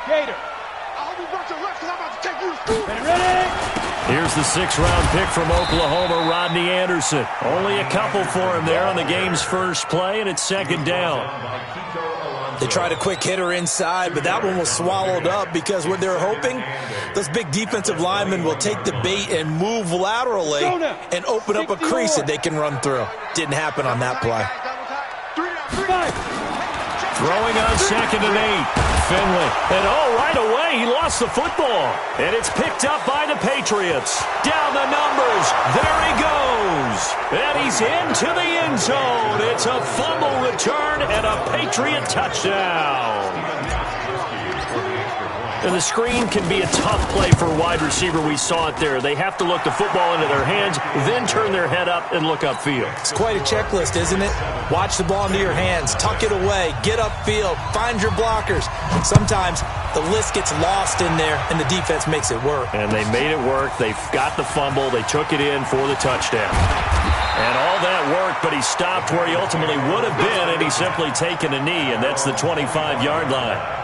Gator. Here's the 6th-round pick from Oklahoma, Rodney Anderson. Only a couple for him there on the game's first play, and it's 2nd down. They tried a quick hitter inside, but that one was swallowed up because what they're hoping, those big defensive linemen will take the bait and move laterally and open up a crease that they can run through. Didn't happen on that play. Throwing on 2nd and 8. Finley. And right away, he lost the football. And it's picked up by the Patriots. Down the numbers. There he goes. And he's into the end zone. It's a fumble return and a Patriot touchdown. And the screen can be a tough play for a wide receiver. We saw it there. They have to look the football into their hands, then turn their head up and look upfield. It's quite a checklist, isn't it? Watch the ball into your hands, tuck it away, get upfield, find your blockers. Sometimes the list gets lost in there, and the defense makes it work. And they made it work. They got the fumble. They took it in for the touchdown. And all that worked, but he stopped where he ultimately would have been, and he's simply taken a knee, and that's the 25-yard line.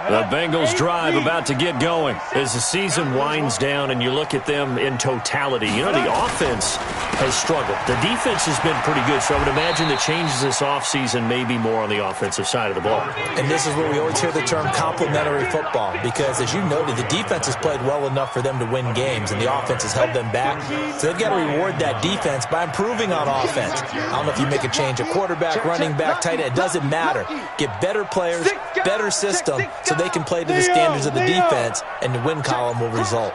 The Bengals drive about to get going. As the season winds down and you look at them in totality, you know, the offense has struggled. The defense has been pretty good, so I would imagine the changes this offseason may be more on the offensive side of the ball. And this is where we always hear the term complementary football because, as you noted, the defense has played well enough for them to win games, and the offense has held them back. So they've got to reward that defense by improving on offense. I don't know if you make a change, a quarterback, running back, tight end, it doesn't matter. Get better players, better system, so they can play to the standards of the defense, and the win column will result.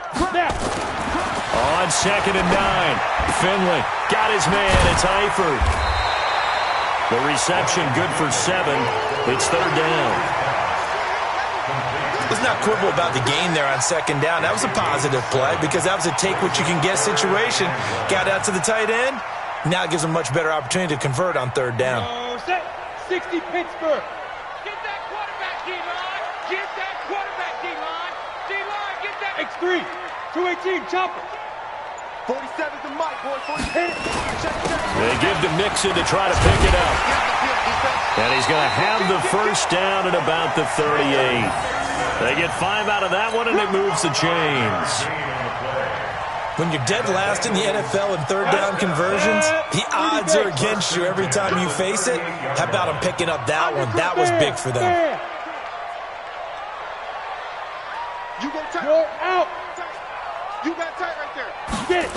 On 2nd and 9, Finley got his man. It's Eifert. The reception good for 7. It's 3rd down. Let's not quibble about the gain there on 2nd down. That was a positive play because that was a take-what-you-can-get situation. Got out to the tight end. Now it gives them a much better opportunity to convert on 3rd down. 60 Pittsburgh. X3, 218, chopper. 47's the mic, boy. 47. They give to Mixon to try to pick it up. And he's going to have the 1st down at about the 38. They get 5 out of that one, and it moves the chains. When you're dead last in the NFL in 3rd down conversions, the odds are against you every time you face it. How about them picking up that one? That was big for them. You're out. You got tight right there. Get it.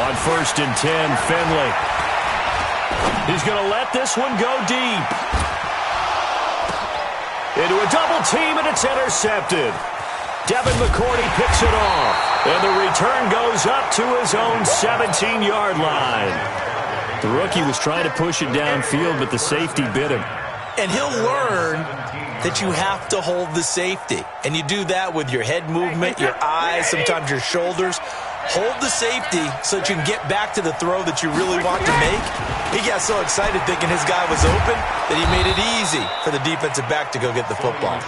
On 1st and 10, Finley. He's going to let this one go deep. Into a double team, and it's intercepted. Devin McCourty picks it off. And the return goes up to his own 17-yard line. The rookie was trying to push it downfield, but the safety bit him. And he'll learn that you have to hold the safety. And you do that with your head movement, your eyes, sometimes your shoulders. Hold the safety so that you can get back to the throw that you really want to make. He got so excited thinking his guy was open that he made it easy for the defensive back to go get the football.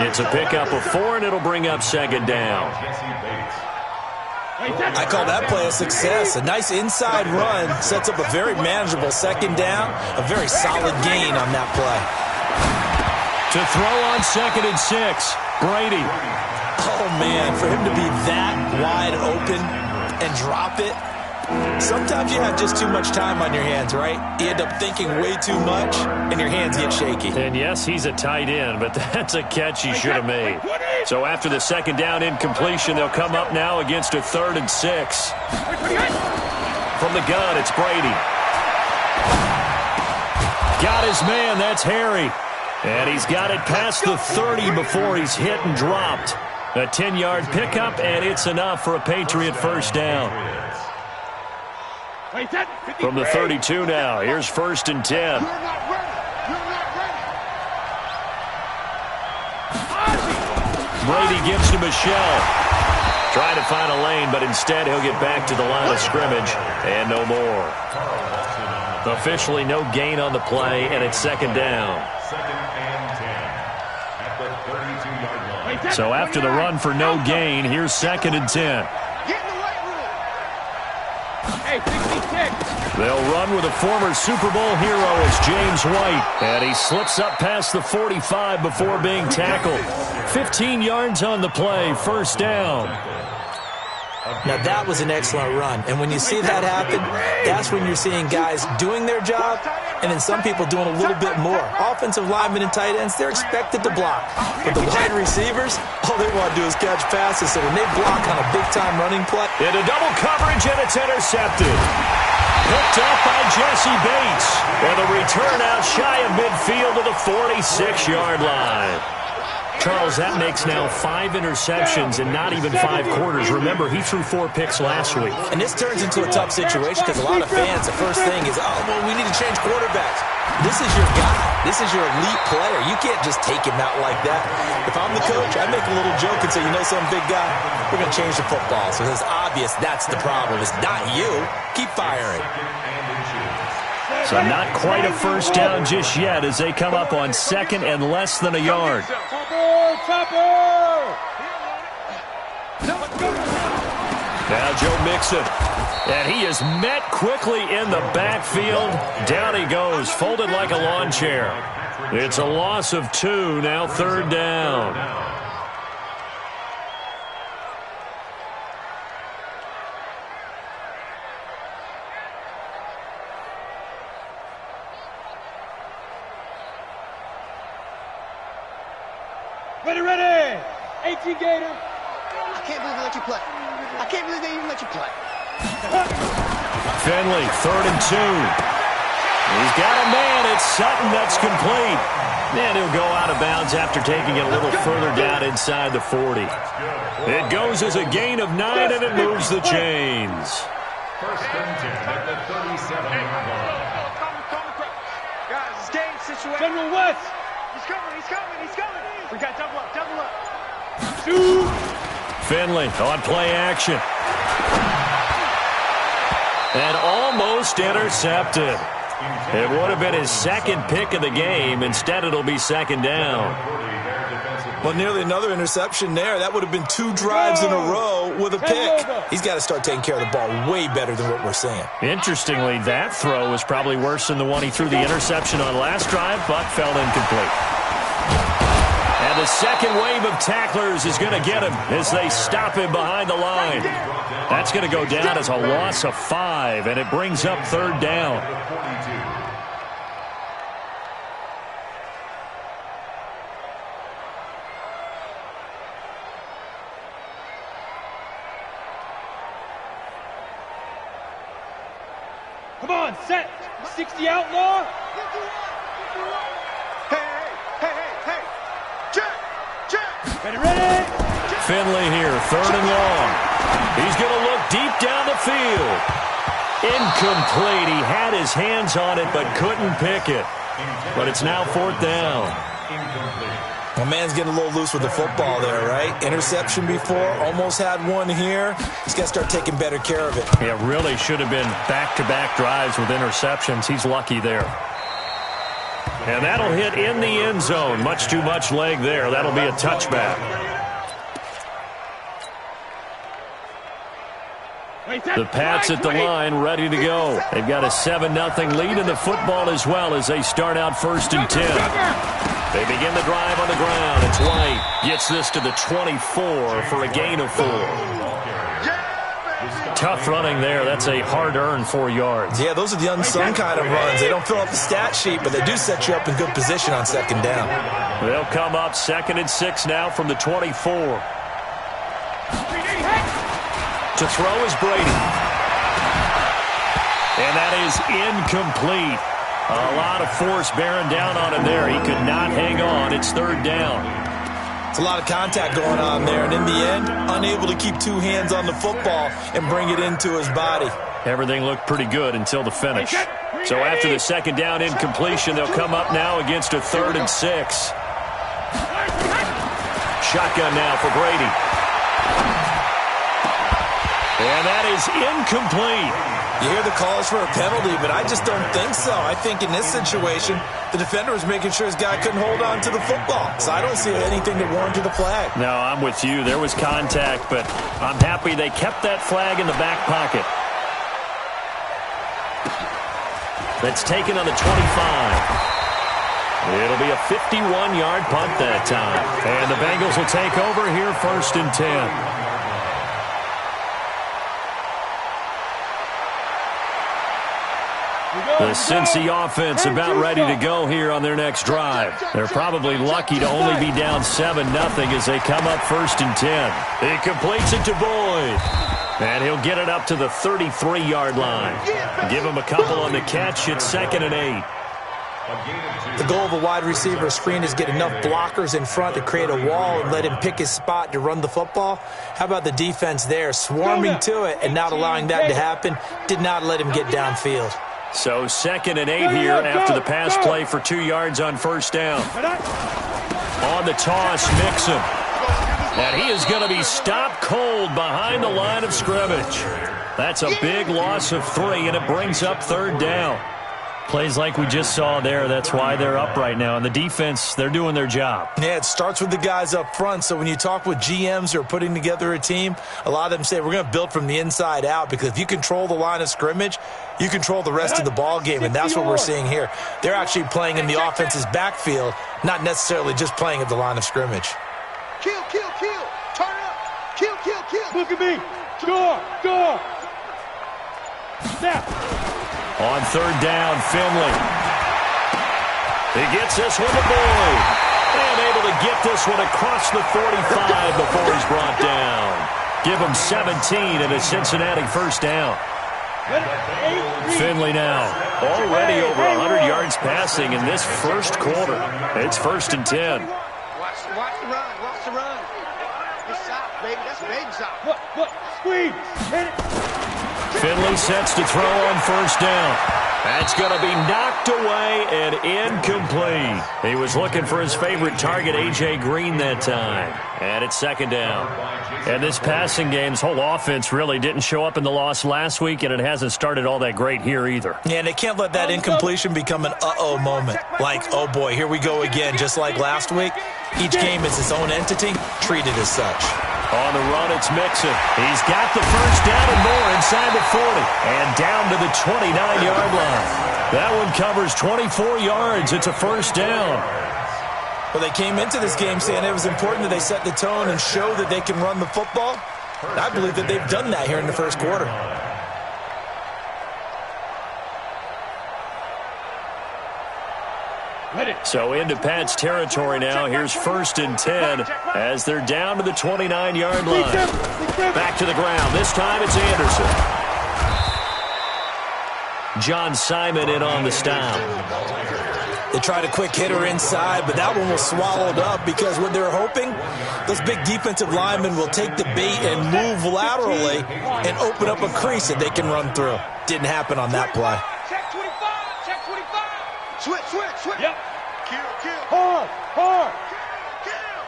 It's a pickup of 4, and it'll bring up 2nd down. I call that play a success. A nice inside run sets up a very manageable 2nd down. A very solid gain on that play. To throw on 2nd and 6, Brady. Oh, man, for him to be that wide open and drop it, sometimes you have just too much time on your hands, right? You end up thinking way too much, and your hands get shaky. And, yes, he's a tight end, but that's a catch he should have made. So after the 2nd down incompletion, they'll come up now against a 3rd and 6. From the gun, it's Brady. Got his man, that's Harry. And he's got it past the 30 before he's hit and dropped. A 10-yard pickup, and it's enough for a Patriot 1st down. From the 32 now, here's 1st and 10. Brady gives to Michelle. Trying to find a lane, but instead he'll get back to the line of scrimmage, and no more. Officially no gain on the play, and it's 2nd down. So after the run for no gain, here's 2nd and 10. Hey, 66. They'll run with a former Super Bowl hero. It's James White. And he slips up past the 45 before being tackled. 15 yards on the play, first down. Now, that was an excellent run. And when you see that happen, that's when you're seeing guys doing their job and then some people doing a little bit more. Offensive linemen and tight ends, they're expected to block. But the wide receivers, all they want to do is catch passes. So when they block on a big-time running play. Into double coverage, and it's intercepted. Picked up by Jesse Bates. And the return out shy of midfield to the 46-yard line. Charles, that makes now 5 interceptions in not even 5 quarters. Remember, he threw 4 picks last week. And this turns into a tough situation because a lot of fans, the first thing is, oh, well, we need to change quarterbacks. This is your guy. This is your elite player. You can't just take him out like that. If I'm the coach, I make a little joke and say, you know some big guy, we're going to change the football. So it's obvious that's the problem. It's not you. Keep firing. So not quite a first down just yet as they come up on second and less than a yard. Now Joe Mixon. And he is met quickly in the backfield. Down he goes, folded like a lawn chair. It's a loss of 2, now third down. Ready. 18 Gator. I can't believe they let you play. I can't believe they even let you play. Finley, 3rd and 2. He's got a man. It's Sutton. That's complete. And he'll go out of bounds after taking it a little further down inside the 40. It goes as a gain of 9, and it moves the chains. First and 10 at the 37-yard line. Guys, it's game situation. General West. He's coming. We got double up. Shoot. Finley on play action. And almost intercepted. It would have been his second pick of the game. Instead, it'll be second down. Well, nearly another interception there. That would have been 2 drives in a row with a pick. He's got to start taking care of the ball way better than what we're seeing. Interestingly, that throw was probably worse than the one he threw the interception on last drive, but fell incomplete. And the second wave of tacklers is going to get him as they stop him behind the line. That's going to go down as a loss of 5, and it brings up third down. Come on, set. 60 outlaw. Hey. Check. Ready. Finley here, 3rd and long. He's going to look deep down the field. Incomplete. He had his hands on it but couldn't pick it. But it's now 4th down. Well, man's getting a little loose with the football there, right? Interception before, almost had one here. He's got to start taking better care of it. Yeah, really should have been back-to-back drives with interceptions. He's lucky there. And that'll hit in the end zone. Much too much leg there. That'll be a touchback. The Pats at the line, ready to go. They've got a 7-0 lead in the football as well as they start out 1st and 10. They begin the drive on the ground. It's White. Gets this to the 24 for a gain of 4. Tough running there. That's a hard-earned 4 yards. Yeah, those are the unsung kind of runs. They don't fill up the stat sheet, but they do set you up in good position on second down. They'll come up 2nd and 6 now from the 24. To throw is Brady. And that is incomplete. A lot of force bearing down on him there. He could not hang on. It's 3rd down. It's a lot of contact going on there, and in the end, unable to keep 2 hands on the football and bring it into his body. Everything looked pretty good until the finish. So after the second down incompletion, they'll come up now against a 3rd and 6. Shotgun now for Brady. And that is incomplete. You hear the calls for a penalty, but I just don't think so. I think in this situation, the defender was making sure his guy couldn't hold on to the football. So I don't see anything that warranted a flag. No, I'm with you. There was contact, but I'm happy they kept that flag in the back pocket. That's taken on the 25. It'll be a 51-yard punt that time. And the Bengals will take over here 1st and 10. The Cincy offense about ready to go here on their next drive. They're probably lucky to only be down 7-0 as they come up 1st and 10. He completes it to Boyd. And he'll get it up to the 33-yard line. Give him a couple on the catch. It's 2nd and 8. The goal of a wide receiver screen is get enough blockers in front to create a wall and let him pick his spot to run the football. How about the defense there, swarming to it and not allowing that to happen? Did not let him get downfield. So 2nd and 8 here after the pass play for 2 yards on 1st down. On the toss, Mixon. And he is going to be stopped cold behind the line of scrimmage. That's a big loss of 3, and it brings up 3rd down. Plays like we just saw there. That's why they're up right now. And the defense, they're doing their job. Yeah, it starts with the guys up front. So when you talk with GMs who are putting together a team, a lot of them say we're going to build from the inside out, because if you control the line of scrimmage, you control the rest of the ball game, and that's what we're seeing here. They're actually playing in the offense's backfield, not necessarily just playing at the line of scrimmage. Kill, kill, kill. Turn up. Kill, kill, kill. Look at me. Score. Snap. On 3rd down, Finley. He gets this one to Boyd. And able to get this one across the 45 before he's brought down. Give him 17 and a Cincinnati 1st down. Finley now already over 100 yards passing in this 1st quarter. It's 1st and 10. Watch the run. Watch the run. It's soft, baby. That's baby soft. Look. Squeeze. Hit it. Finley sets to throw on 1st down. That's going to be knocked away and incomplete. He was looking for his favorite target, A.J. Green, that time. And it's 2nd down. And this passing game's whole offense really didn't show up in the loss last week, and it hasn't started all that great here either. Yeah, and they can't let that incompletion become an uh-oh moment. Like, oh boy, here we go again, just like last week. Each game is its own entity, treated as such. On the run, it's Mixon. He's got the 1st down and more inside the 40. And down to the 29-yard line. That one covers 24 yards. It's a 1st down. Well, they came into this game saying it was important that they set the tone and show that they can run the football. I believe that they've done that here in the 1st quarter. So into Pat's territory now. Here's 1st and 10 as they're down to the 29-yard line. Back to the ground. This time it's Anderson. John Simon in on the stop. They tried a quick hitter inside, but that one was swallowed up because what they're hoping, those big defensive linemen will take the bait and move laterally and open up a crease that they can run through. Didn't happen on that play. Check 25. Check 25. Switch. Yep. Kill. Hard. Kill.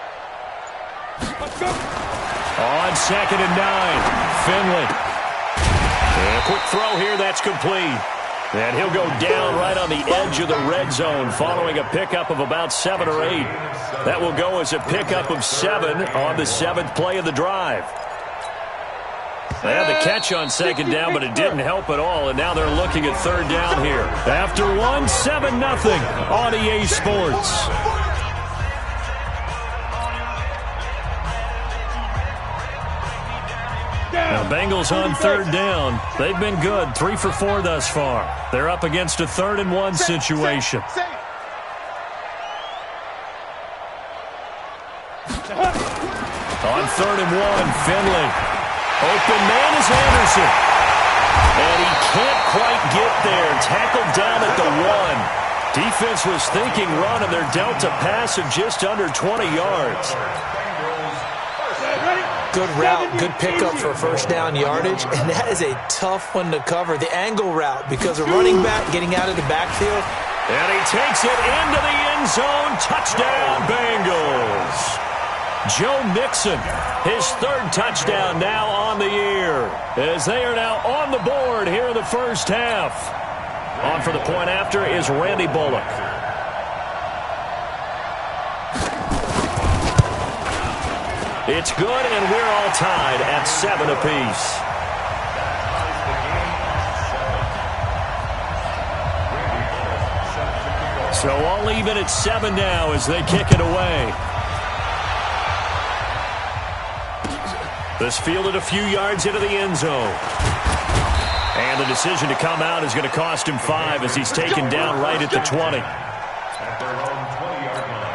Let's go. On 2nd and 9, Finley. And a quick throw here, that's complete. And he'll go down right on the edge of the red zone following a pickup of about 7 or 8. That will go as a pickup of 7 on the 7th play of the drive. They had the catch on 2nd down, but it didn't help at all, and now they're looking at 3rd down here. After 7-0 on EA Sports. Now, Bengals on 3rd down. They've been good, 3 for 4 thus far. They're up against a 3rd and 1 situation. On 3rd and 1, Finley. Open man is Anderson. And he can't quite get there. Tackled down at the 1. Defense was thinking run, and they're dealt a pass of just under 20 yards. Good route, good pickup for 1st down yardage, and that is a tough one to cover. The angle route, because a running back getting out of the backfield. And he takes it into the end zone. Touchdown, Bengals. Joe Mixon, his 3rd touchdown now on the year, as they are now on the board here in the 1st half. On for the point after is Randy Bullock. It's good, and we're all tied at 7 apiece. So all even at 7 now as they kick it away. This fielded a few yards into the end zone. And the decision to come out is going to cost him 5 as he's taken down right at the 20. At their own 20-yard line.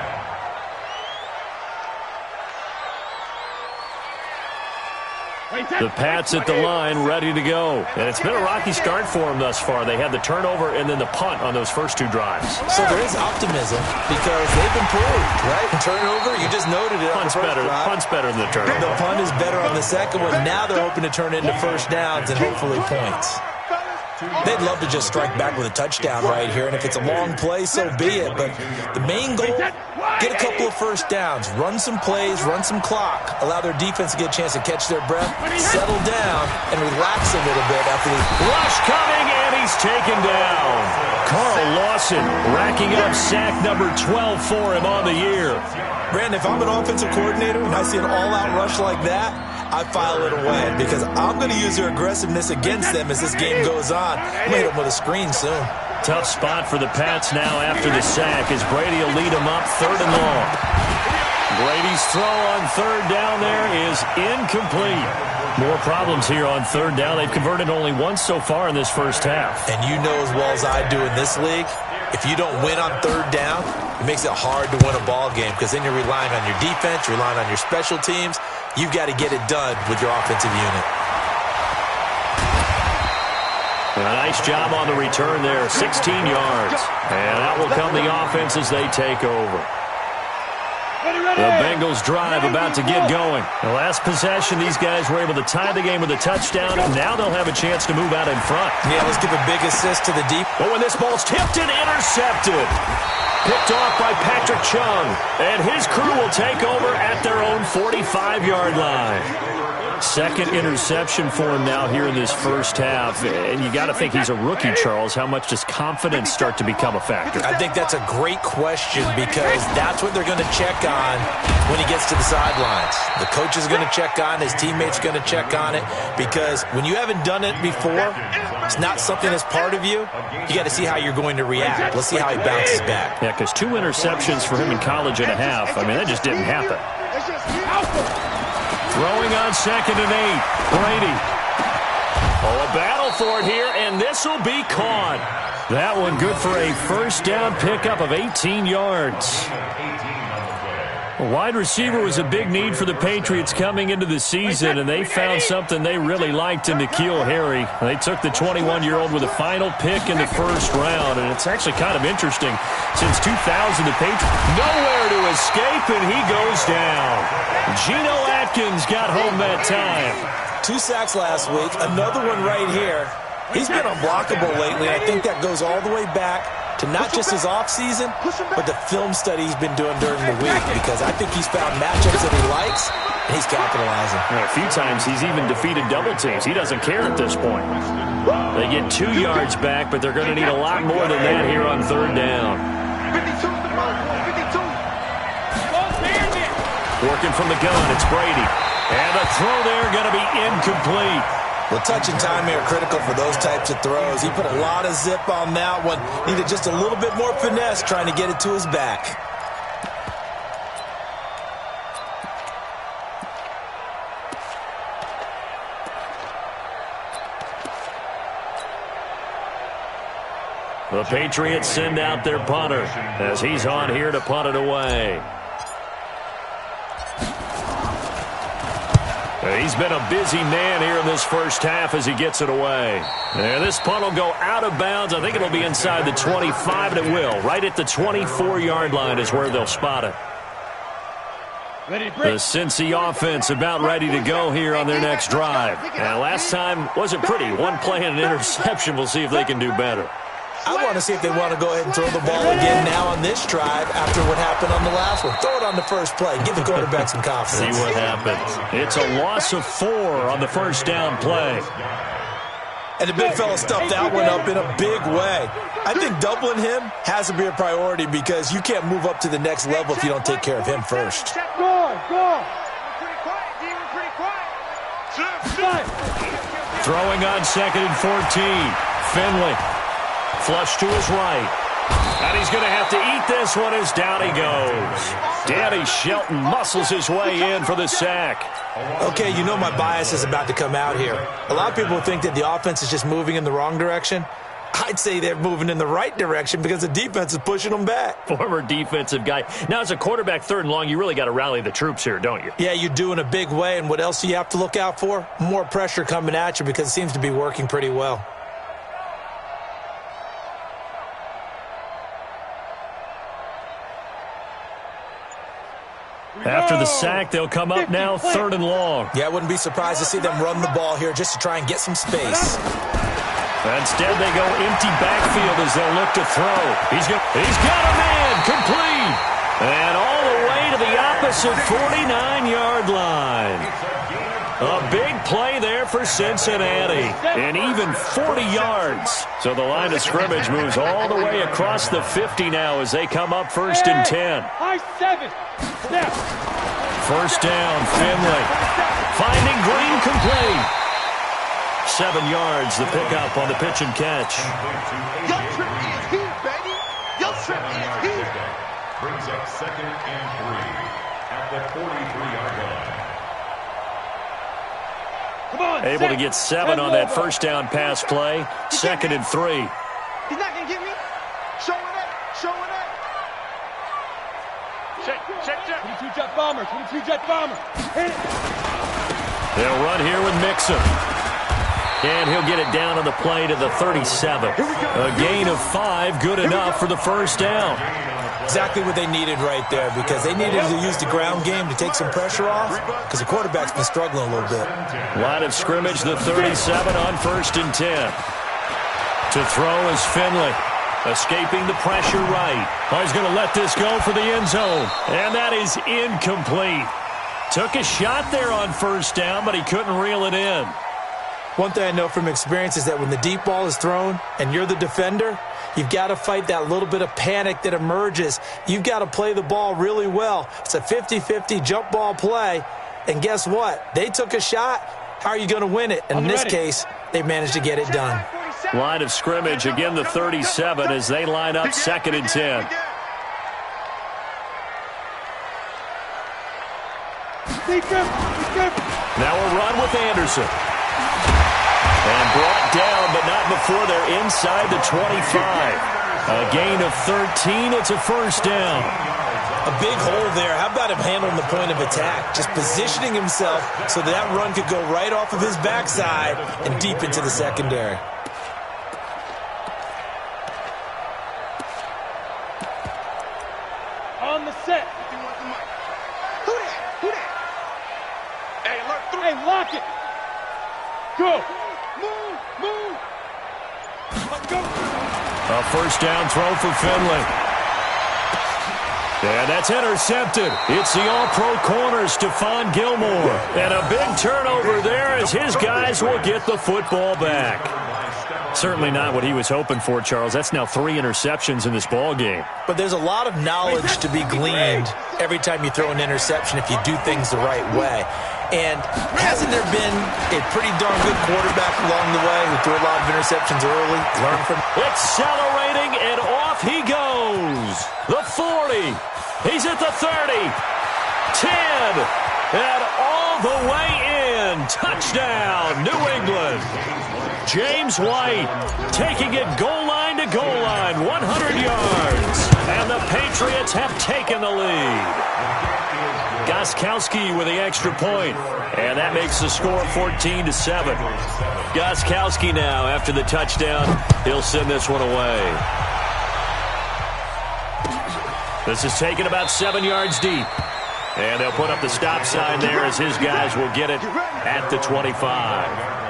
The Pats at the line, ready to go. And it's been a rocky start for them thus far. They had the turnover and then the punt on those first 2 drives. So there is optimism because they've improved, right? Turnover, you just noted it. Punt's better than the turnover. The punt is better on the second one. Now they're hoping to turn it into first downs and hopefully points. They'd love to just strike back with a touchdown right here, and if it's a long play, so be it. But the main goal, get a couple of first downs, run some plays, run some clock, allow their defense to get a chance to catch their breath, settle down, and relax a little bit after the rush coming, and he's taken down. Carl Lawson racking up sack number 12 for him on the year. Brandon, if I'm an offensive coordinator and I see an all-out rush like that, I file it away because I'm going to use their aggressiveness against them as this game goes on. I'm going to hit them with a screen soon. Tough spot for the Pats now after the sack as Brady will lead them up 3rd and long. Brady's throw on 3rd down there is incomplete. More problems here on 3rd down. They've converted only once so far in this first half. And you know as well as I do in this league, if you don't win on 3rd down, it makes it hard to win a ball game because then you're relying on your defense, you're relying on your special teams. You've got to get it done with your offensive unit. A nice job on the return there, 16 yards. And out will come the offense as they take over. The Bengals drive about to get going. The last possession, these guys were able to tie the game with a touchdown, and now they'll have a chance to move out in front. Yeah, let's give a big assist to the deep. But when this ball's tipped and intercepted. Picked off by Patrick Chung. And his crew will take over at their own 45-yard line. Second interception for him now here in this first half. And you got to think he's a rookie, Charles. How much does confidence start to become a factor? I think that's a great question because that's what they're going to check on when he gets to the sidelines. The coach is going to check on, his teammates are going to check on it because when you haven't done it before, it's not something that's part of you. You got to see how you're going to react. Let's see how he bounces back. Yeah, because 2 interceptions for him in college and a half. I mean, that just didn't happen. Throwing on 2nd and 8. Brady. Oh, a battle for it here, and this will be caught. That one good for a first down pickup of 18 yards. A wide receiver was a big need for the Patriots coming into the season, and they found something they really liked in N'Keal Harry. They took the 21-year-old with a final pick in the first round, and it's actually kind of interesting. Since 2000, the Patriots nowhere to escape, and he goes down. Geno Atkins got home that time. 2 sacks last week, another one right here. He's been unblockable lately, and I think that goes all the way back to not just his offseason, but the film study he's been doing during the week because I think he's found matchups that he likes, and he's capitalizing. A few times he's even defeated double teams. He doesn't care at this point. They get 2 yards back, but they're going to need a lot more than that here on 3rd down. Working from the gun, it's Brady. And the throw there going to be incomplete. Well, touch and time are critical for those types of throws. He put a lot of zip on that one. Needed just a little bit more finesse trying to get it to his back. The Patriots send out their punter as he's on here to punt it away. He's been a busy man here in this first half as he gets it away. And this punt will go out of bounds. I think it'll be inside the 25, and it will. Right at the 24-yard line is where they'll spot it. The Cincy offense about ready to go here on their next drive. And last time wasn't pretty. 1 play and an interception. We'll see if they can do better. I want to see if they want to go ahead and throw the ball again now on this drive after what happened on the last one. Throw it on the first play. Give the quarterback some confidence. See what happens. It's a loss of 4 on the first down play. And the big fella stuffed that one up in a big way. I think doubling him has to be a priority because you can't move up to the next level if you don't take care of him first. Throwing on 2nd and 14. Finley. Flush to his right. And he's going to have to eat this one as down he goes. Danny Shelton muscles his way in for the sack. Okay, you know my bias is about to come out here. A lot of people think that the offense is just moving in the wrong direction. I'd say they're moving in the right direction because the defense is pushing them back. Former defensive guy. Now, as a quarterback, 3rd and long, you really got to rally the troops here, don't you? Yeah, you do in a big way, and what else do you have to look out for? More pressure coming at you because it seems to be working pretty well. After the sack, they'll come up now 3rd and long. Yeah, I wouldn't be surprised to see them run the ball here just to try and get some space. Instead, they go empty backfield as they'll look to throw. He's got a man, complete. And all the way to the opposite 49-yard line. A big play there for Cincinnati. And even 40 yards. So the line of scrimmage moves all the way across the 50 now as they come up 1st and 10. High 7. Snap. 1st down, Finley. Finding Green, complete. 7 yards, the pickup on the pitch and catch. Your trip is here, baby. Your trip is here. Brings up 2nd and 3 at the 43-yard line. Come on, Able to get 7 on that 1st down pass play. 2nd and 3. He's not going to get me. Show it up. Show it up. Check. 22 jet bomber. 22 jet bomber. Hit it. They'll run here with Mixon. And he'll get it down on the play to the 37. A gain of 5, good enough for the 1st down. Exactly what they needed right there because they needed to use the ground game to take some pressure off because the quarterback's been struggling a little bit. Line of scrimmage, the 37 on 1st and 10. To throw is Finley. Escaping the pressure right. Oh, he's going to let this go for the end zone. And that is incomplete. Took a shot there on 1st down, but he couldn't reel it in. One thing I know from experience is that when the deep ball is thrown and you're the defender, you've got to fight that little bit of panic that emerges. You've got to play the ball really well. It's a 50-50 jump ball play. And guess what? They took a shot. How are you going to win it? And in this case, they managed to get it done. Line of scrimmage, again the 37 as they line up 2nd and 10. Now a run with Anderson. And brought down, but not before they're inside the 25. A gain of 13. It's a 1st down. A big hole there. How about him handling the point of attack? Just positioning himself so that run could go right off of his backside and deep into the secondary. On the set. Who that? Who that? Hey, alert 3. Hey, lock it. Go. Move. Let's go. A 1st down throw for Finley. And that's intercepted. It's the all-pro corner, Stephon Gilmore. And a big turnover there as his guys will get the football back. Certainly not what he was hoping for, Charles. That's now 3 interceptions in this ball game. But there's a lot of knowledge to be gleaned every time you throw an interception if you do things the right way. And hasn't there been a pretty darn good quarterback along the way who threw a lot of interceptions early? Learn from Accelerating, and off he goes. The 40. He's at the 30. 10. And all the way in. Touchdown, New England. James White taking it goal line to goal line, 100 yards. And the Patriots have taken the lead. Gostkowski with the extra point. And that makes the score 14-7. Gostkowski now, after the touchdown, he'll send this one away. This is taken about 7 yards deep. And they'll put up the stop sign there as his guys will get it at the 25.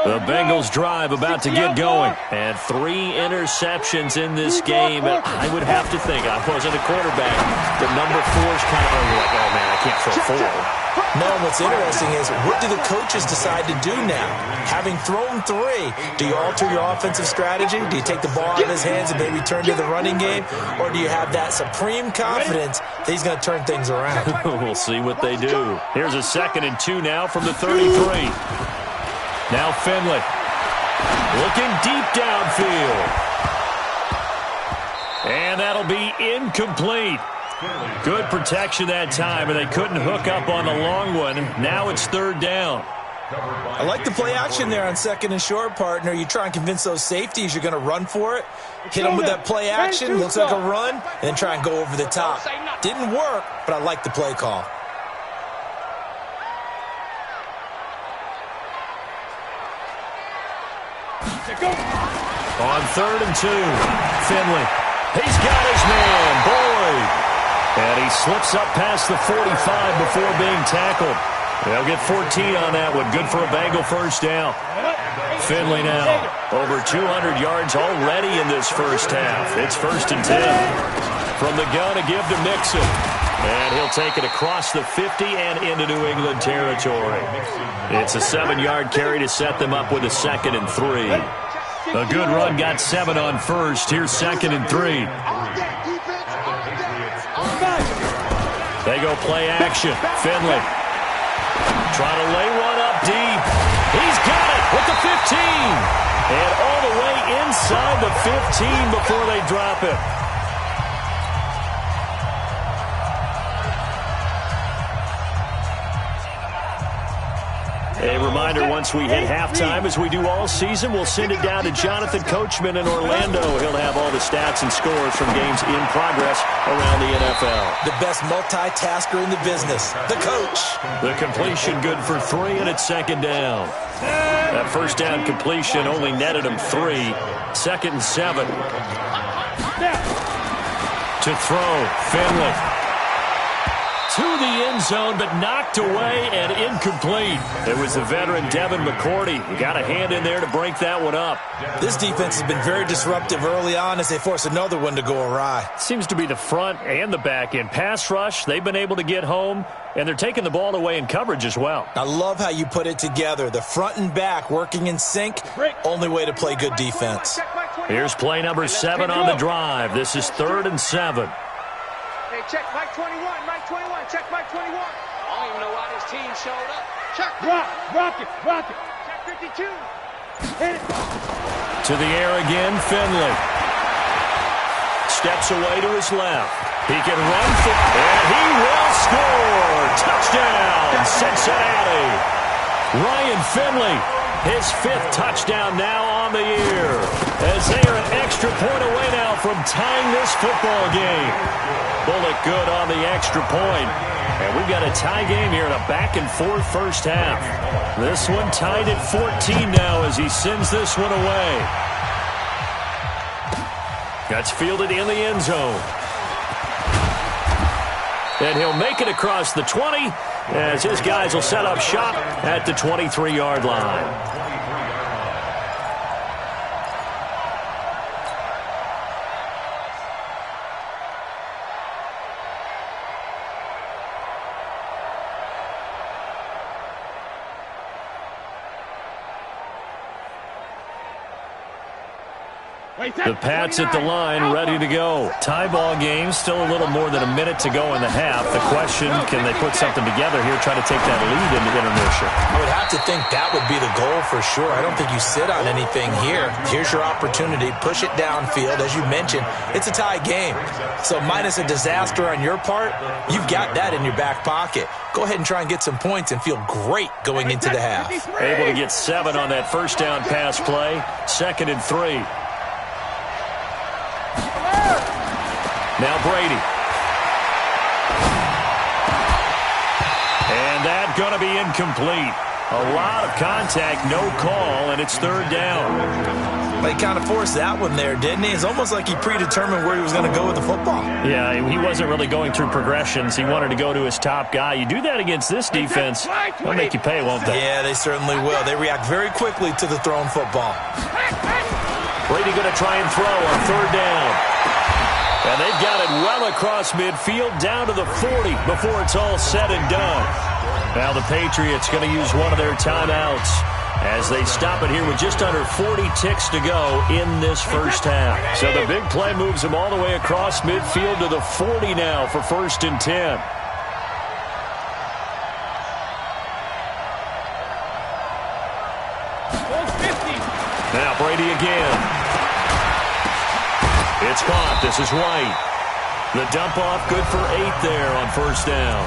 The Bengals drive about to get going. And 3 interceptions in this game. And I would have to think, I wasn't a quarterback, but number 4 is kind of like, oh man, I can't throw 4. No, what's interesting is, what do the coaches decide to do now? Having thrown 3, do you alter your offensive strategy? Do you take the ball out of his hands and maybe turn to the running game? Or do you have that supreme confidence that he's going to turn things around? We'll see what they do. Here's a 2nd and 2 now from the 33. Now Finley. Looking deep downfield. And that'll be incomplete. Good protection that time, and they couldn't hook up on the long one. Now it's 3rd down. I like the play action there on 2nd and short, partner. You try and convince those safeties you're going to run for it. Hit them with that play action. Looks like a run. And then try and go over the top. Didn't work, but I like the play call. On 3rd and 2, Finley. He's got his man, Boyd. And he slips up past the 45 before being tackled. They'll get 14 on that one. Good for a Bengal first down. Finley now. Over 200 yards already in this first half. It's 1st and 10. From the gun, a give to Mixon. And he'll take it across the 50 and into New England territory. It's a 7-yard carry to set them up with a 2nd and 3. A good run got 7 on first. Here's 2nd and 3. They go play action. Finley trying to lay one up deep. He's got it with the 15. And all the way inside the 15 before they drop it. A reminder, once we hit halftime, as we do all season, we'll send it down to Jonathan Coachman in Orlando. He'll have all the stats and scores from games in progress around the NFL. The best multitasker in the business, the coach. The completion good for 3, and it's 2nd down. That first down completion only netted him 3. 2nd and 7. To throw, Finley. To the end zone, but knocked away and incomplete. It was the veteran Devin McCourty. He got a hand in there to break that one up. This defense has been very disruptive early on as they force another one to go awry. Seems to be the front and the back end. Pass rush, they've been able to get home, and they're taking the ball away in coverage as well. I love how you put it together. The front and back working in sync. Only way to play good defense. Here's play number 7 on the drive. This is 3rd and 7. Hey, check Mike 21, Mike 21, check Mike 21. I don't even know why this team showed up. Check. Rock it. Check 52. Hit it. To the air again, Finley. Steps away to his left. He can run for, and he will score. Touchdown, Cincinnati. Ryan Finley, his 5th touchdown now on the year, as they are an extra point away now from tying this football game. Bullock good on the extra point. And we've got a tie game here in a back-and-forth first half. This one tied at 14 now as he sends this one away. That's fielded in the end zone. And he'll make it across the 20 as his guys will set up shop at the 23-yard line. The Pats at the line, ready to go. Tie ball game, still a little more than a minute to go in the half. The question, can they put something together here, try to take that lead into intermission? I would have to think that would be the goal for sure. I don't think you sit on anything here. Here's your opportunity. Push it downfield. As you mentioned, it's a tie game. So minus a disaster on your part, you've got that in your back pocket. Go ahead and try and get some points and feel great going into the half. Able to get 7 on that first down pass play. 2nd and 3. Now Brady. And that going to be incomplete. A lot of contact, no call, and it's third down. But he kind of forced that one there, didn't he? It's almost like he predetermined where he was going to go with the football. Yeah, he wasn't really going through progressions. He wanted to go to his top guy. You do that against this defense, they'll make you pay, won't they? Yeah, they certainly will. They react very quickly to the thrown football. Brady going to try and throw on third down. And they've got it well across midfield down to the 40 before it's all said and done. Now the Patriots going to use one of their timeouts as they stop it here with just under 40 ticks to go in this first half. So the big play moves them all the way across midfield to the 40 now for 1st and 10. Now Brady again. It's caught. This is White. The dump off good for 8 there on 1st down.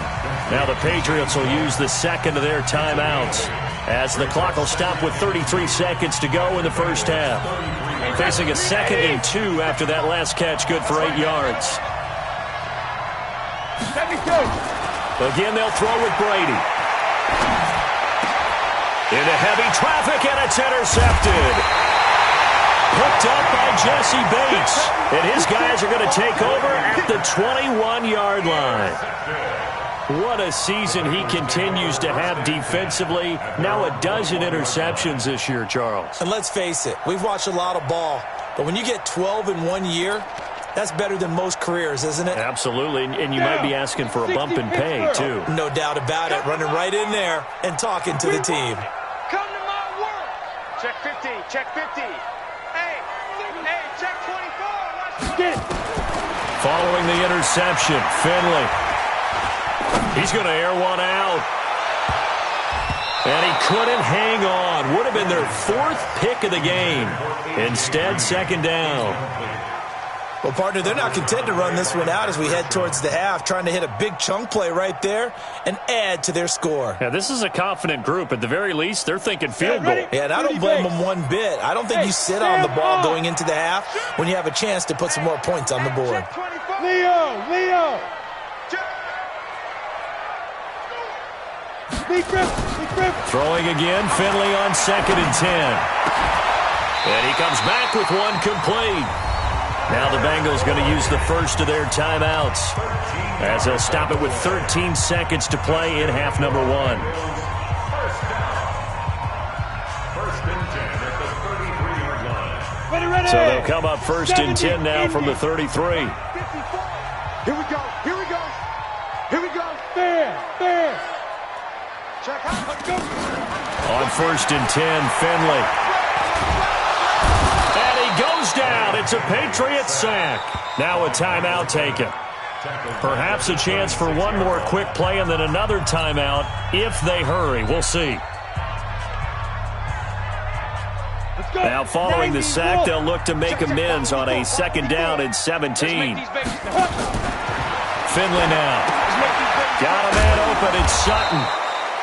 Now the Patriots will use the second of their timeouts as the clock will stop with 33 seconds to go in the first half. Facing a 2nd and 2 after that last catch, good for 8 yards. Again, they'll throw with Brady. Into heavy traffic, and it's intercepted. Hooked up by Jesse Bates. And his guys are going to take over at the 21-yard line. What a season he continues to have defensively. Now a dozen interceptions this year, Charles. And let's face it, we've watched a lot of ball. But when you get 12 in 1 year, that's better than most careers, isn't it? Absolutely. And you might be asking for a bump in pay, too. No doubt about it. Running right in there and talking to the team. Come to my work. Check 50. Check 50. Hey, check 24. Get it. Following the interception, Finley. He's going to air one out. And he couldn't hang on. Would have been their 4th pick of the game. Instead, 2nd down. Well, partner, they're not content to run this one out as we head towards the half, trying to hit a big chunk play right there and add to their score. Yeah, this is a confident group. At the very least, they're thinking field goal. Yeah, and I don't blame them one bit. I don't think you sit on the ball going into the half when you have a chance to put some more points on the board. Leo! Throwing again, Finley on 2nd and 10. And he comes back with one complete. Now the Bengals going to use the first of their timeouts as they'll stop it with 13 seconds to play in half number 1. So they'll come up 1st and 10 now from the 33. Here we go. Fair. Check out. Let's go. On 1st and 10, Finley. And he goes down. It's a Patriot sack. Now a timeout taken. Perhaps a chance for one more quick play and then another timeout if they hurry. We'll see. Now following the sack, they'll look to make amends on a 2nd down and 17. Finley now. Got a man open. It's Sutton.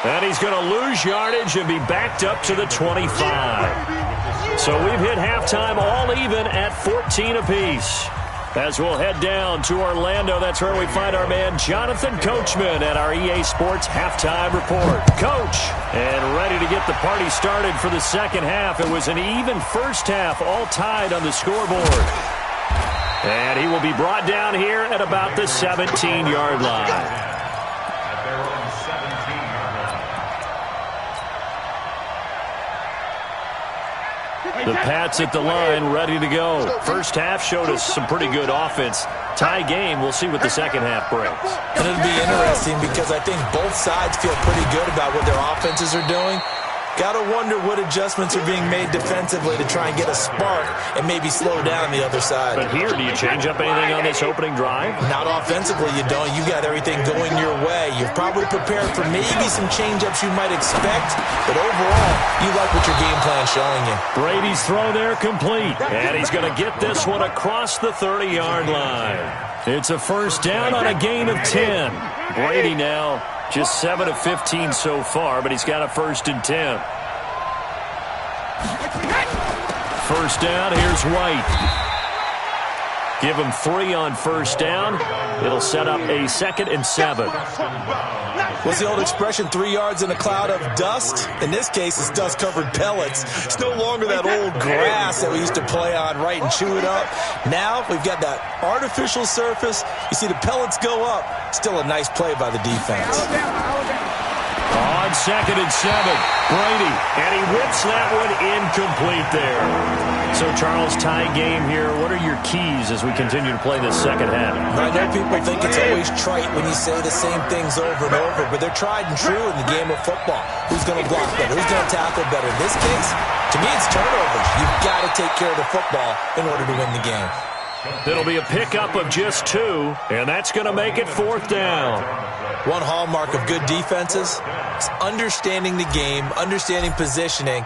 And he's going to lose yardage and be backed up to the 25. So we've hit halftime all even at 14 apiece. As we'll head down to Orlando, that's where we find our man Jonathan Coachman at our EA Sports Halftime Report. Coach, and ready to get the party started for the second half. It was an even first half, all tied on the scoreboard. And he will be brought down here at about the 17-yard line. The Pats at the line, ready to go. First half showed us some pretty good offense. Tie game, we'll see what the second half brings. And it'll be interesting because I think both sides feel pretty good about what their offenses are doing. Got to wonder what adjustments are being made defensively to try and get a spark and maybe slow down the other side. But here, do you change up anything on this opening drive? Not offensively, you don't. You got everything going your way. You've probably prepared for maybe some change-ups you might expect, but overall, you like what your game plan's showing you. Brady's throw there complete, and he's going to get this one across the 30-yard line. It's a first down on a gain of 10. Brady now just 7 of 15 so far, but he's got a 1st and 10. First down, here's White. Give them 3 on first down. It'll set up a 2nd and 7. What's the old expression, 3 yards in a cloud of dust? In this case, it's dust-covered pellets. It's no longer that old grass that we used to play on, right, and chew it up. Now we've got that artificial surface. You see the pellets go up. Still a nice play by the defense. On 2nd and 7, Brady, and he whips that one incomplete there. So, Charles, tie game here. What are your keys as we continue to play this second half? I know people think it's always trite when you say the same things over and over, but they're tried and true in the game of football. Who's going to block better? Who's going to tackle better? In this case, to me, it's turnovers. You've got to take care of the football in order to win the game. It'll be a pickup of just 2, and that's going to make it 4th down. One hallmark of good defenses is understanding the game, understanding positioning,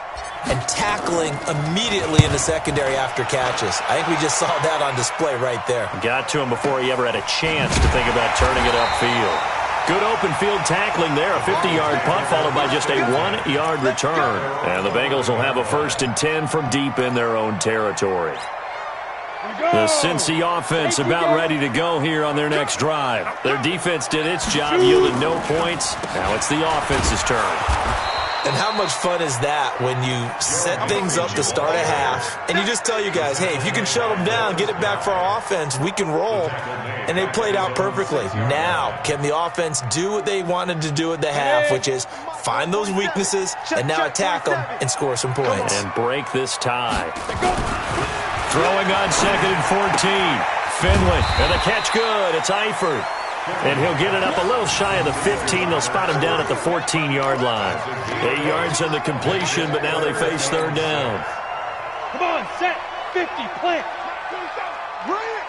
and tackling immediately in the secondary after catches. I think we just saw that on display right there. Got to him before he ever had a chance to think about turning it upfield. Good open field tackling there. A 50-yard punt followed by just a 1-yard return. And the Bengals will have a 1st and 10 from deep in their own territory. The Cincy offense about ready to go here on their next drive. Their defense did its job, yielded no points. Now it's the offense's turn. And how much fun is that when you set things up to start a half, and you just tell you guys, hey, if you can shut them down, get it back for our offense, we can roll. And they played out perfectly. Now, can the offense do what they wanted to do at the half, which is find those weaknesses and now attack them and score some points. And break this tie. Throwing on 2nd and 14. Finley, and the catch good. It's Eifert. And he'll get it up a little shy of the 15. They'll spot him down at the 14-yard line. 8 yards on the completion, but now they face 3rd down. Come on, set, 50, plant. Bring it.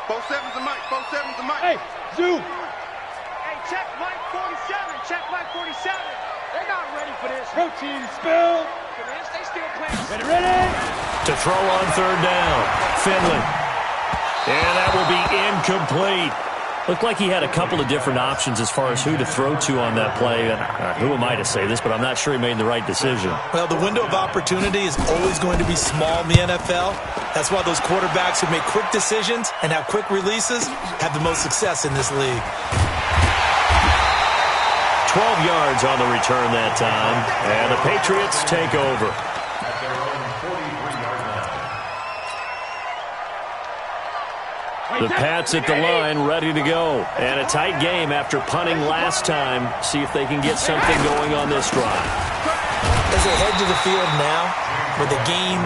4-7's the mic, 4-7's the mic. Hey, zoom. Hey, check Mike 47, check Mike 47. They're not ready for this. Protein spill. They still playing. Ready? To throw on 3rd down. Finley. And that will be incomplete. Looked like he had a couple of different options as far as who to throw to on that play. Who am I to say this, but I'm not sure he made the right decision. Well, the window of opportunity is always going to be small in the NFL. That's why those quarterbacks who make quick decisions and have quick releases have the most success in this league. 12 yards on the return that time, and the Patriots take over. The Pats at the line, ready to go. And a tight game after punting last time. See if they can get something going on this drive. As they head to the field now, with the game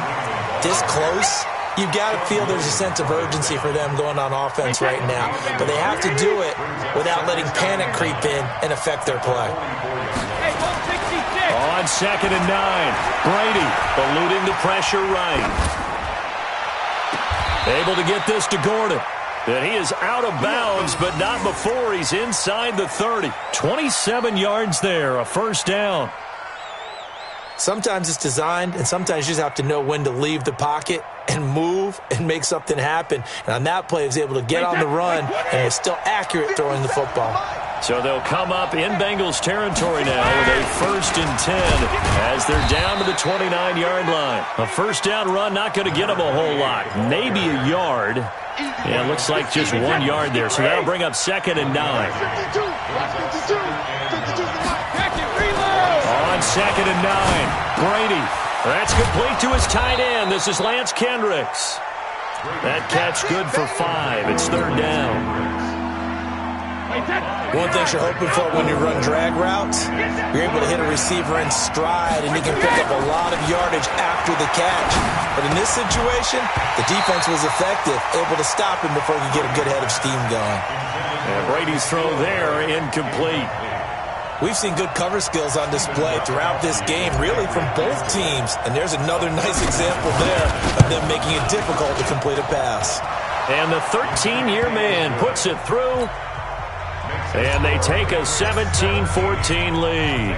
this close, you've got to feel there's a sense of urgency for them going on offense right now. But they have to do it without letting panic creep in and affect their play. On 2nd and 9, Brady eluding the pressure right. Able to get this to Gordon. And he is out of bounds, but not before he's inside the 30. 27 yards there, a 1st down. Sometimes it's designed, and sometimes you just have to know when to leave the pocket and move and make something happen. And on that play, he was able to get on the run and was still accurate throwing the football. So they'll come up in Bengals territory now with a 1st and 10 as they're down to the 29-yard line. A 1st down run not going to get them a whole lot. Maybe a yard. Yeah, it looks like just 1 yard there. So that'll bring up 2nd and 9. On 2nd and 9, Brady. That's complete to his tight end. This is Lance Kendricks. That catch good for 5. It's 3rd down. One thing you're hoping for when you run drag routes, you're able to hit a receiver in stride, and he can pick up a lot of yardage after the catch. But in this situation, the defense was effective, able to stop him before he could get a good head of steam going. And Brady's throw there, incomplete. We've seen good cover skills on display throughout this game, really from both teams. And there's another nice example there of them making it difficult to complete a pass. And the 13-year man puts it through. And they take a 17-14 lead.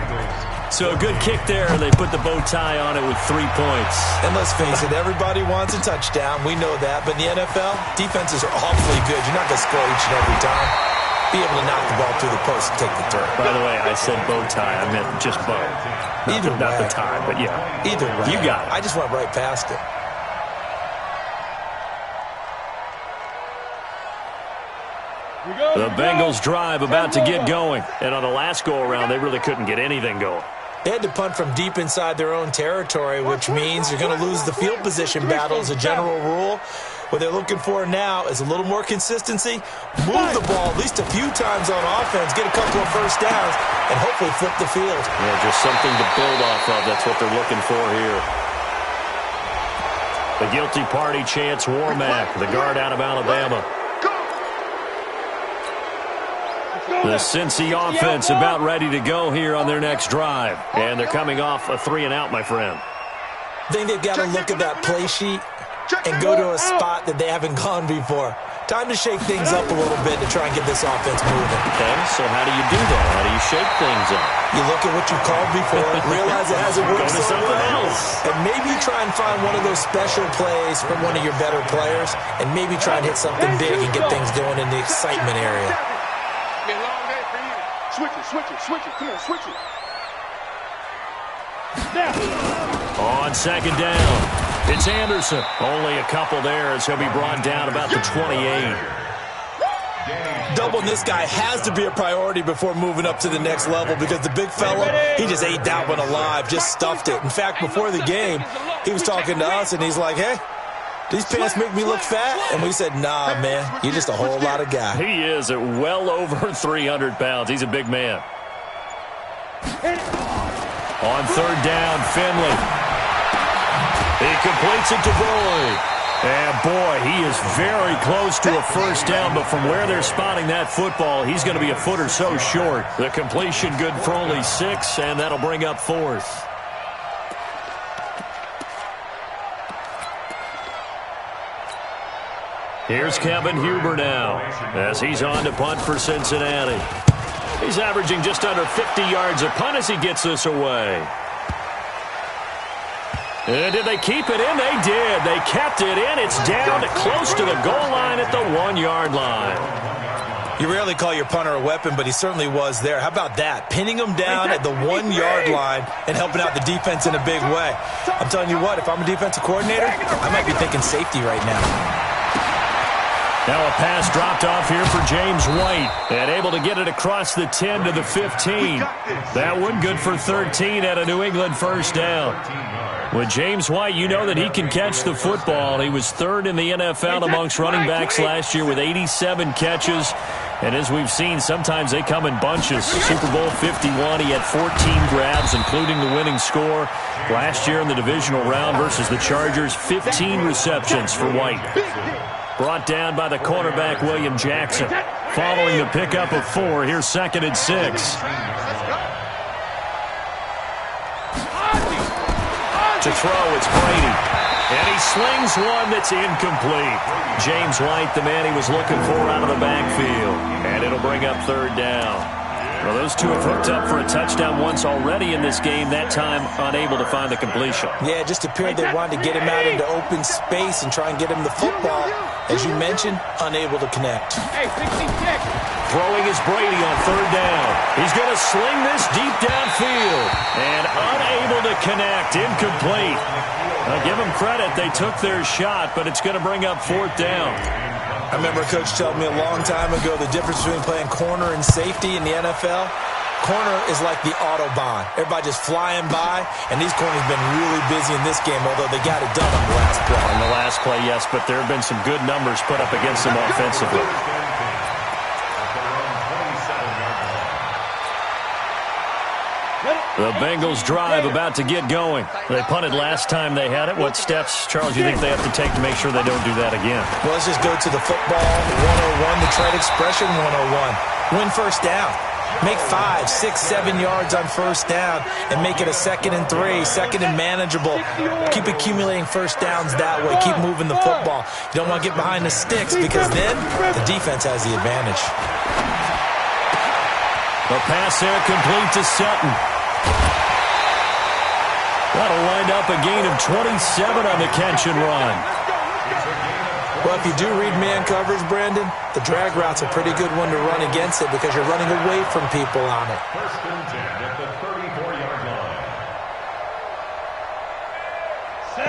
So a good kick there. They put the bow tie on it with 3 points. And let's face it, everybody wants a touchdown. We know that. But in the NFL, defenses are awfully good. You're not going to score each and every time. Be able to knock the ball through the post and take the turn. By the way, I said bow tie. I meant just bow. Not the tie, but yeah. Either way. You got it. I just went right past it. The Bengals drive about to get going. And on the last go-around, they really couldn't get anything going. They had to punt from deep inside their own territory, which means you're going to lose the field position battle as a general rule. What they're looking for now is a little more consistency, move the ball at least a few times on offense, get a couple of first downs, and hopefully flip the field. Yeah, just something to build off of. That's what they're looking for here. The guilty party chants Warmack, the guard out of Alabama. The Cincy offense about ready to go here on their next drive. And they're coming off a 3-and-out, my friend. I think they've got to look at that play sheet and go to a spot that they haven't gone before. Time to shake things up a little bit to try and get this offense moving. Okay, so how do you do that? How do you shake things up? You look at what you called before, realize it hasn't worked so well, and maybe try and find one of those special plays from one of your better players, and maybe try and hit something big and get things going in the excitement area. Switch it. Come on, switch it. On second down, it's Anderson. Only a couple there as he'll be brought down about the 28. Doubling this guy has to be a priority before moving up to the next level because the big fella, he just ate that one alive, just stuffed it. In fact, before the game, he was talking to us, and he's like, hey, these pants make me look fat? And we said, nah, man, you're just a whole lot of guy. He is at well over 300 pounds. He's a big man. On third down, Finley. He completes it to Boyd. And, boy, he is very close to a first down, but from where they're spotting that football, he's going to be a foot or so short. The completion good for only 6, and that'll bring up fourth. Here's Kevin Huber now as he's on to punt for Cincinnati. He's averaging just under 50 yards a punt as he gets this away. And did they keep it in? They did. They kept it in. It's down to close to the goal line at the 1-yard line. You rarely call your punter a weapon, but he certainly was there. How about that? Pinning him down at the 1-yard line and helping out the defense in a big way. I'm telling you what, if I'm a defensive coordinator, I might be thinking safety right now. Now a pass dropped off here for James White. And able to get it across the 10 to the 15. That one good for 13 at a New England first down. With James White, you know that he can catch the football. He was third in the NFL amongst running backs last year with 87 catches. And as we've seen, sometimes they come in bunches. Super Bowl 51, he had 14 grabs, including the winning score. Last year in the divisional round versus the Chargers, 15 receptions for White. Brought down by the cornerback, William Jackson. Following the pickup of 4, here's 2nd and 6. To throw, it's Brady. And he slings one that's incomplete. James White, the man he was looking for out of the backfield. And it'll bring up 3rd down. Well, those two have hooked up for a touchdown once already in this game, that time unable to find the completion. Yeah, it just appeared they wanted to get him out into open space and try and get him the football. As you mentioned, unable to connect. Throwing is Brady on 3rd down. He's going to sling this deep downfield. And unable to connect, incomplete. Now, give them credit, they took their shot, but it's going to bring up 4th down. I remember a coach told me a long time ago the difference between playing corner and safety in the NFL. Corner is like the Autobahn. Everybody just flying by, and these corners have been really busy in this game, although they got it done on the last play. On the last play, yes, but there have been some good numbers put up against them offensively. The Bengals drive about to get going. They punted last time they had it. What steps, Charles, you think they have to take to make sure they don't do that again? Well, let's just go to the football 101, the trade expression 101. Win first down. Make 5, 6, 7 yards on first down and make it a 2nd and 3, 2nd and manageable. Keep accumulating first downs that way. Keep moving the football. You don't want to get behind the sticks because then the defense has the advantage. The pass there complete to Sutton. That'll wind up a gain of 27 on the catch and run. Well, if you do read man coverage, Brandon, the drag route's a pretty good one to run against it because you're running away from people on it. 1st and 10 at the 34-yard line.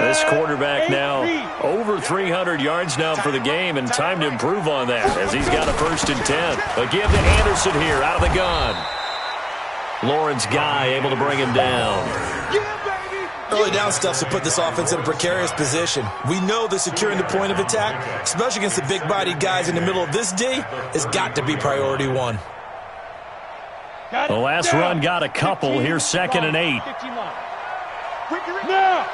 The This quarterback now over 300 yards now for the game, and time to improve on that as he's got a 1st and 10. A give to Anderson here out of the gun. Lawrence Guy able to bring him down. Early down stuffs to put this offense in a precarious position. We know that securing the point of attack, especially against the big-bodied guys in the middle of this D, has got to be priority one. The last run got a couple. Here's 2nd and 8. Now!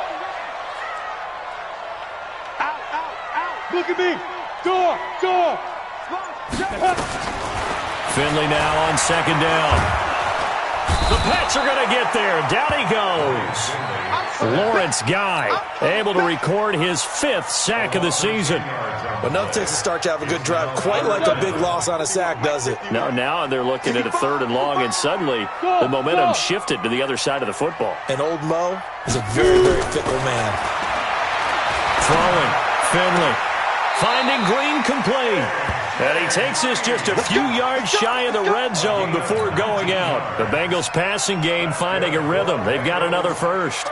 Out! Look at me! Door! Finley now on 2nd down. The Pats are going to get there. Down he goes. Lawrence Guy able to record his 5th sack of the season. But nothing takes a start to have a good drive quite like a big loss on a sack, does it? Now they're looking at a 3rd and long, and suddenly the momentum shifted to the other side of the football. And old Mo is a very, very fickle man. Throwing. Finley. Finding Green complete. And he takes us just a few yards shy of the red zone before going out. The Bengals passing game finding a rhythm. They've got another 1st.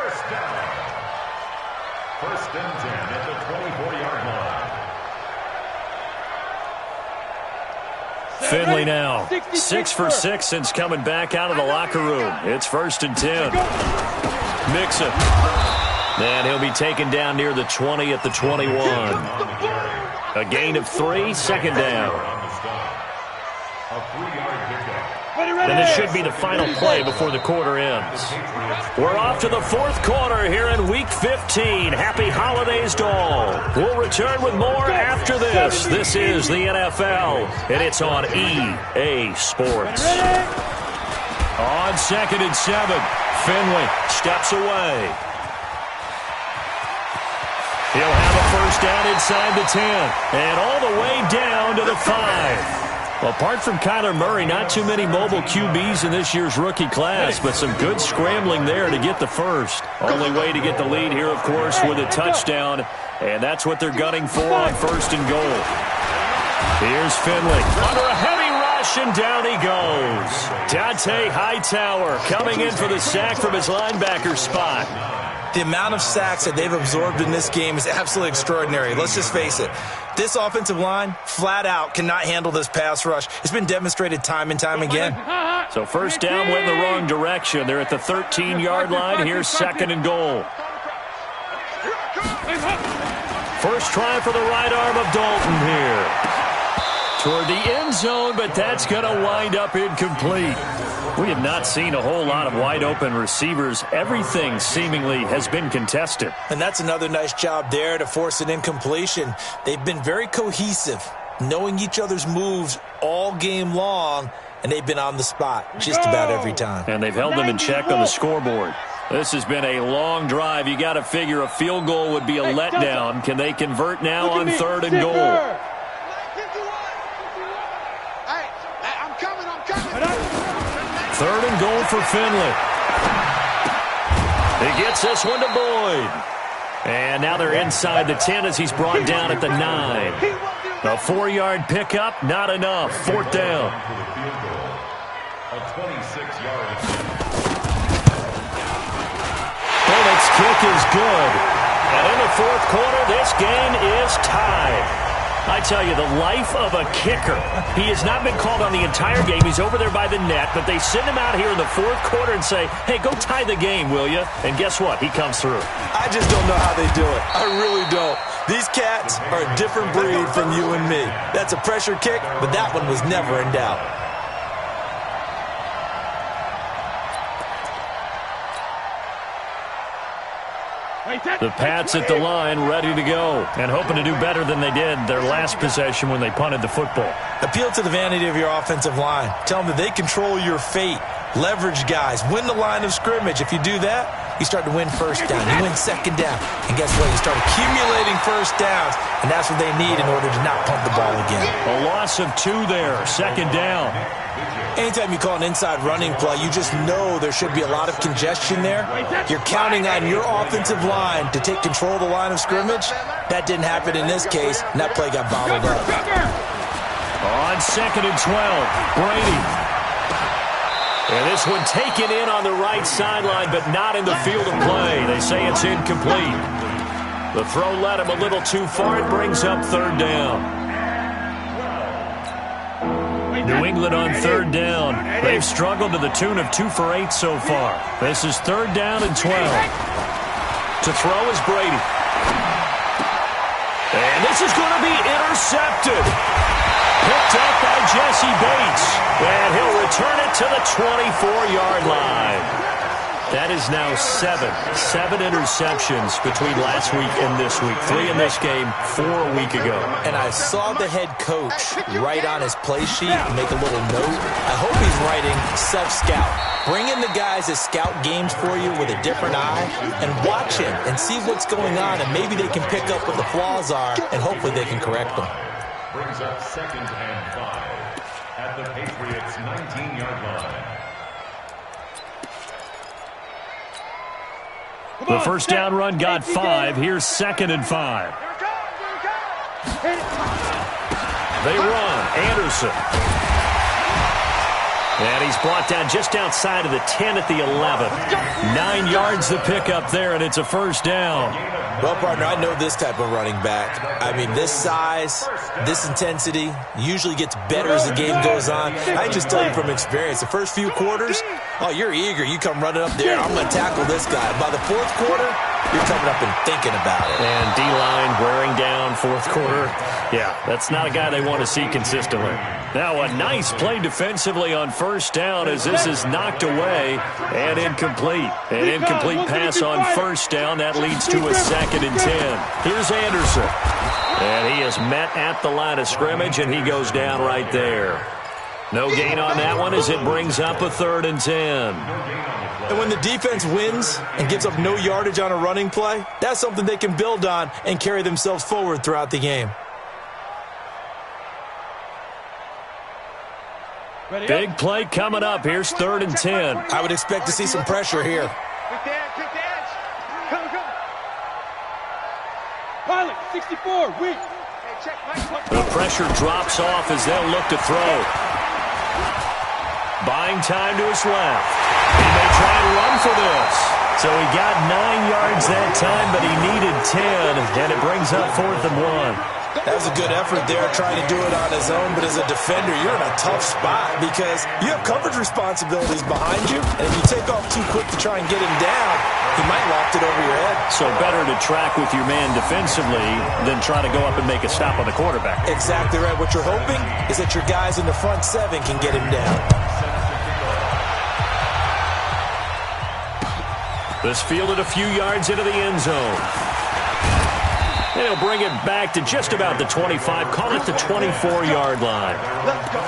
1st and 10 at the 24-yard line. Finley now 6 for 6 since coming back out of the locker room. It's 1st and 10. Mixon. And he'll be taken down near the 20 at the 21. A gain of 3, 2nd down. And this should be the final play before the quarter ends. We're off to the 4th quarter here in Week 15. Happy holidays to all. We'll return with more after this. This is the NFL, and it's on EA Sports. On 2nd and 7, Finley steps away. He'll have a 1st down inside the 10, and all the way down to the 5. Well, apart from Kyler Murray, not too many mobile QBs in this year's rookie class, but some good scrambling there to get the 1st. Only way to get the lead here, of course, with a touchdown, and that's what they're gunning for on 1st and goal. Here's Finley under a heavy rush, and down he goes. Dante Hightower coming in for the sack from his linebacker spot. The amount of sacks that they've absorbed in this game is absolutely extraordinary. Let's just face it. This offensive line, flat out, cannot handle this pass rush. It's been demonstrated time and time again. So 1st down went in the wrong direction. They're at the 13-yard line. Here's 2nd and goal. First try for the right arm of Dalton here. Toward the end zone, but that's going to wind up incomplete. We have not seen a whole lot of wide-open receivers. Everything seemingly has been contested. And that's another nice job there to force an incompletion. They've been very cohesive, knowing each other's moves all game long, and they've been on the spot just about every time. And they've held them in check on the scoreboard. This has been a long drive. You got to figure a field goal would be a letdown. Can they convert now on 3rd and goal? Third and goal for Finley. He gets this one to Boyd. And now they're inside the 10 as he's brought down at the 9. A 4-yard pickup, not enough. 4th down. A 26-yard. Bullock's kick is good. And in the 4th quarter, this game is tied. I tell you, the life of a kicker. He has not been called on the entire game. He's over there by the net, but they send him out here in the 4th quarter and say, hey, go tie the game, will you? And guess what? He comes through. I just don't know how they do it. I really don't. These cats are a different breed from you and me. That's a pressure kick, but that one was never in doubt. The Pats at the line, ready to go, and hoping to do better than they did their last possession when they punted the football. Appeal to the vanity of your offensive line. Tell them that they control your fate. Leverage guys. Win the line of scrimmage. If you do that, you start to win 1st down. You win 2nd down. And guess what? You start accumulating 1st downs, and that's what they need in order to not punt the ball again. A loss of 2 there, 2nd down. Anytime you call an inside running play, you just know there should be a lot of congestion there. You're counting on your offensive line to take control of the line of scrimmage. That didn't happen in this case, and that play got bottled up. On 2nd and 12, Brady. And this one taken in on the right sideline, but not in the field of play. They say it's incomplete. The throw led him a little too far. It brings up third down. New England on third down. They've struggled to the tune of 2 for 8 so far. This is third down and 12. To throw is Brady. And this is going to be intercepted. Picked up by Jesse Bates. And he'll return it to the 24-yard line. That is now 7 interceptions between last week and this week. 3 in this game, 4 a week ago. And I saw the head coach write on his play sheet, make a little note. I hope he's writing self-scout. Bring in the guys that scout games for you with a different eye and watch him and see what's going on, and maybe they can pick up what the flaws are, and hopefully they can correct them. Brings up 2nd and 5 at the Patriots' 19-yard line. The first down run got 5. Here's 2nd and 5. They run. Anderson. And he's brought down just outside of the 10 at the 11. 9 yards to pick up there, and it's a first down. Well, partner, I know this type of running back. I mean, this size, this intensity usually gets better as the game goes on. I just tell you from experience, the first few quarters, oh, you're eager. You come running up there, I'm going to tackle this guy. By the fourth quarter, you're coming up and thinking about it. And D-line wearing down fourth quarter. Yeah, that's not a guy they want to see consistently. Now a nice play defensively on first down as this is knocked away and incomplete. An incomplete pass on first down. That leads to a 2nd and 10. Here's Anderson. And he is met at the line of scrimmage, and he goes down right there. No gain on that one as it brings up a 3rd and 10. And when the defense wins and gives up no yardage on a running play, that's something they can build on and carry themselves forward throughout the game. Big play coming up. Here's 3rd and 10. I would expect to see some pressure here. Pick the edge. Come. Pilot, 64, weak. Hey, check, Mike. The pressure drops off as they'll look to throw. Buying time to his left. He may try and run for this. So he got 9 yards that time, but he needed 10, and it brings up 4th and 1. That was a good effort there, trying to do it on his own, but as a defender, you're in a tough spot because you have coverage responsibilities behind you, and if you take off too quick to try and get him down, he might loft it over your head. So better to track with your man defensively than try to go up and make a stop on the quarterback. Exactly right. What you're hoping is that your guys in the front 7 can get him down. This fielded a few yards into the end zone. They'll bring it back to just about the 25. Call it the 24-yard line. Let's go.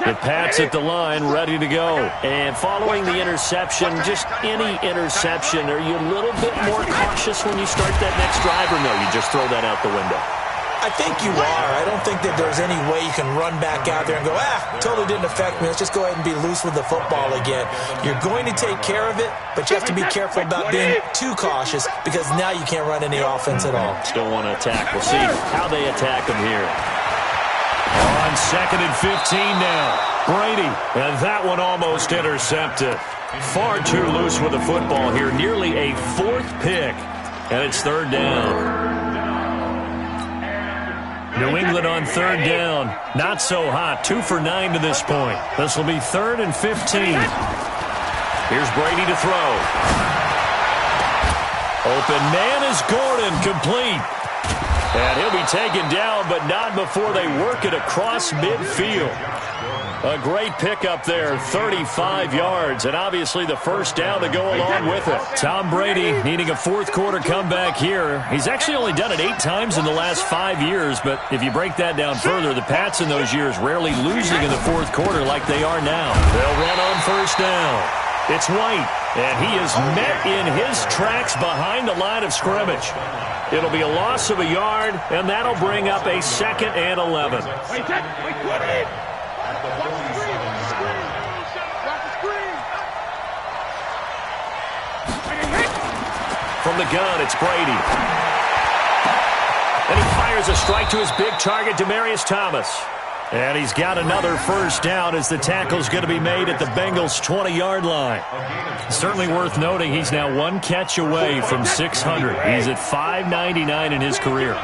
The Pats at the line, ready to go. And following the interception, just any interception, are you a little bit more cautious when you start that next drive, or no, you just throw that out the window? I think you are. I don't think that there's any way you can run back out there and go, totally didn't affect me. Let's just go ahead and be loose with the football again. You're going to take care of it, but you have to be careful about being too cautious because now you can't run any offense at all. Still want to attack. We'll see how they attack them here. On 2nd and 15 now. Brady, and that one almost intercepted. Far too loose with the football here. Nearly a 4th pick, and it's 3rd down. New England on 3rd down. Not so hot. 2 for 9 to this point. This will be 3rd and 15. Here's Brady to throw. Open man is Gordon, complete. And he'll be taken down, but not before they work it across midfield. A great pickup there, 35 yards, and obviously the first down to go along with it. Tom Brady needing a 4th quarter comeback here. He's actually only done it 8 times in the last 5 years, but if you break that down further, the Pats in those years rarely losing in the 4th quarter like they are now. They'll run on first down. It's White, and he is met in his tracks behind the line of scrimmage. It'll be a loss of a yard, and that'll bring up a 2nd and 11. From the gun, it's Brady. And he fires Here's a strike to his big target, Demaryius Thomas. And he's got another first down as the tackle's going to be made at the Bengals' 20-yard line. Certainly worth noting he's now one catch away from 600. He's at 599 in his career.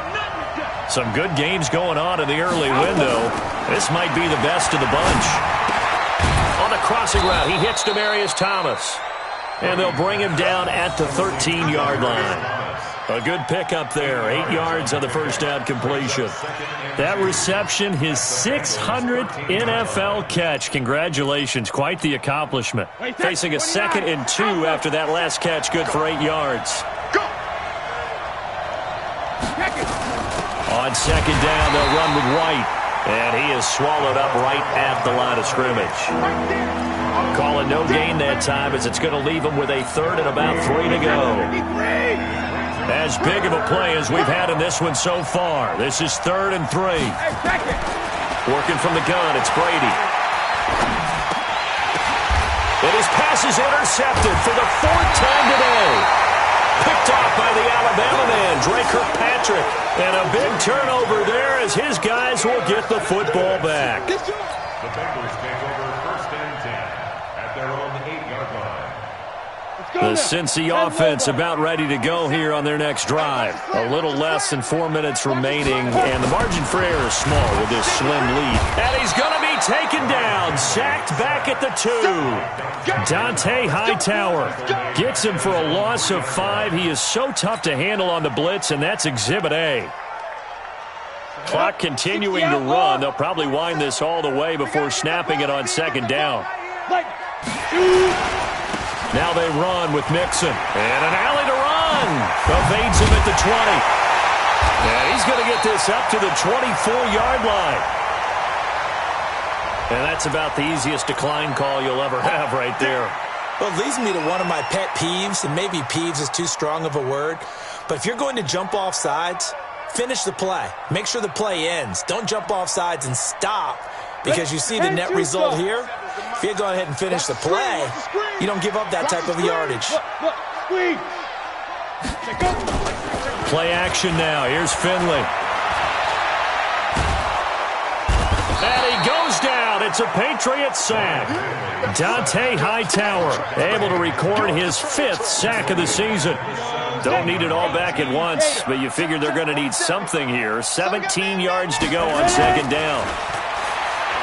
Some good games going on in the early window. This might be the best of the bunch. On the crossing route, he hits Demaryius Thomas. And they'll bring him down at the 13-yard line. A good pickup there. 8 yards on the first down completion. That reception, his 600th NFL catch. Congratulations. Quite the accomplishment. Facing a 2nd and 2 after that last catch. Good for 8 yards. On 2nd down, they'll run with White. And he is swallowed up right at the line of scrimmage. Calling no gain that time as it's going to leave him with a 3rd and about 3 to go. As big of a play as we've had in this one so far. This is 3rd and 3. Working from the gun, it's Brady. And his pass is intercepted for the 4th time today. Picked off by the Alabama man, Dre Kirkpatrick. And a big turnover there as his guys will get the football back. The Bengals take over 1st and 10 at their own 8-yard line. The Cincy offense about ready to go here on their next drive. A little less than 4 minutes remaining, and the margin for error is small with this slim lead. And he's going to be taken down, sacked back at the 2. Dante Hightower gets him for a loss of 5. He is so tough to handle on the blitz, and that's Exhibit A. Clock continuing to run. They'll probably wind this all the way before snapping it on 2nd down. Now they run with Mixon. And an alley to run. Evades him at the 20. And he's going to get this up to the 24-yard line. And that's about the easiest decline call you'll ever have right there. Well, it leads me to one of my pet peeves, and maybe peeves is too strong of a word. But if you're going to jump off sides, finish the play. Make sure the play ends. Don't jump off sides and stop because you see the net result here. If you go ahead and finish the play, you don't give up that type of yardage. Play action now. Here's Finley. And he goes down. It's a Patriot sack. Dante Hightower able to record his 5th sack of the season. Don't need it all back at once, but you figure they're going to need something here. 17 yards to go on 2nd down.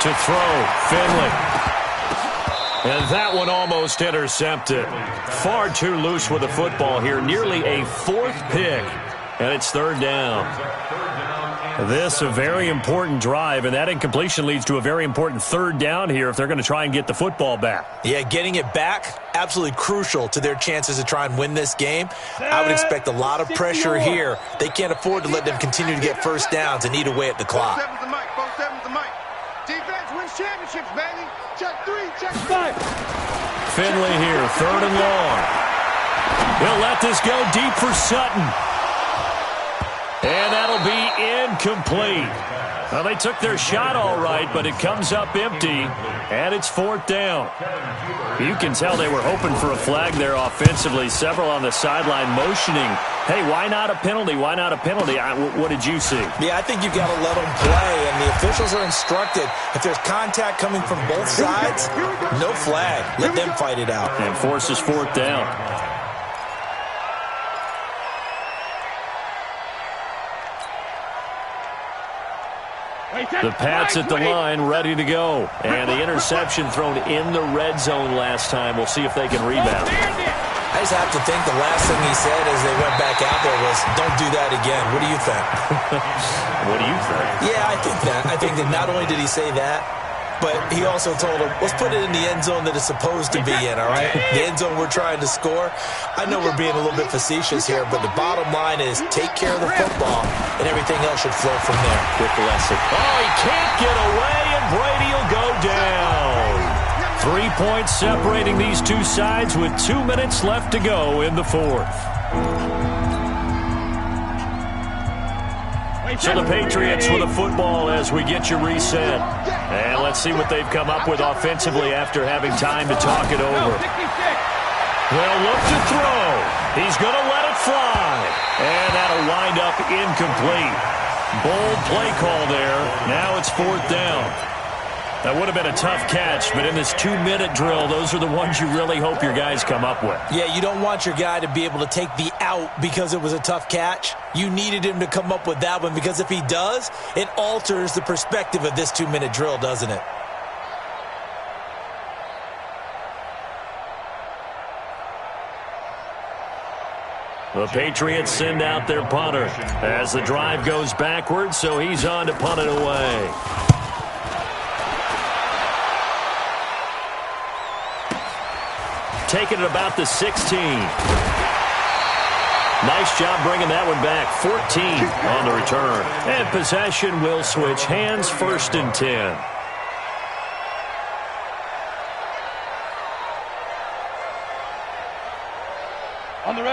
To throw, Finley. And that one almost intercepted. Far too loose with the football here. Nearly a 4th pick. And it's 3rd down. This a very important drive, and that incompletion leads to a very important 3rd down here if they're going to try and get the football back. Yeah, getting it back, absolutely crucial to their chances to try and win this game. I would expect a lot of pressure here. They can't afford to let them continue to get first downs and eat away at the clock. Defense wins championships, baby. Check 3, check 5. Finley here, 3rd and long. He'll let this go deep for Sutton. And that'll be incomplete. Well, they took their shot all right, but it comes up empty, and it's 4th down. You can tell they were hoping for a flag there offensively. Several on the sideline motioning, hey, why not a penalty? Why not a penalty? What did you see? Yeah, I think you've got to let them play, and the officials are instructed. If there's contact coming from both sides, no flag. Let them fight it out. And forces 4th down. The Pats at the line, ready to go. And the interception thrown in the red zone last time. We'll see if they can rebound. I just have to think the last thing he said as they went back out there was, don't do that again. What do you think? What do you think? Yeah, I think that. I think that not only did he say that, but he also told him, let's put it in the end zone that it's supposed to be in, all right? The end zone we're trying to score. I know we're being a little bit facetious here, but the bottom line is take care of the football, and everything else should flow from there. Quick lesson. Oh, he can't get away, and Brady will go down. 3 points separating these two sides with 2 minutes left to go in the 4th. So the Patriots with a football as we get you reset. And let's see what they've come up with offensively after having time to talk it over. They'll look to throw. He's going to let it fly. And that'll wind up incomplete. Bold play call there. Now it's 4th down. That would have been a tough catch, but in this 2-minute drill, those are the ones you really hope your guys come up with. Yeah, you don't want your guy to be able to take the out because it was a tough catch. You needed him to come up with that one because if he does, it alters the perspective of this 2-minute drill, doesn't it? The Patriots send out their punter as the drive goes backwards, so he's on to punt it away. Taking it about the 16. Nice job bringing that one back. 14 on the return. And possession will switch hands, 1st and 10.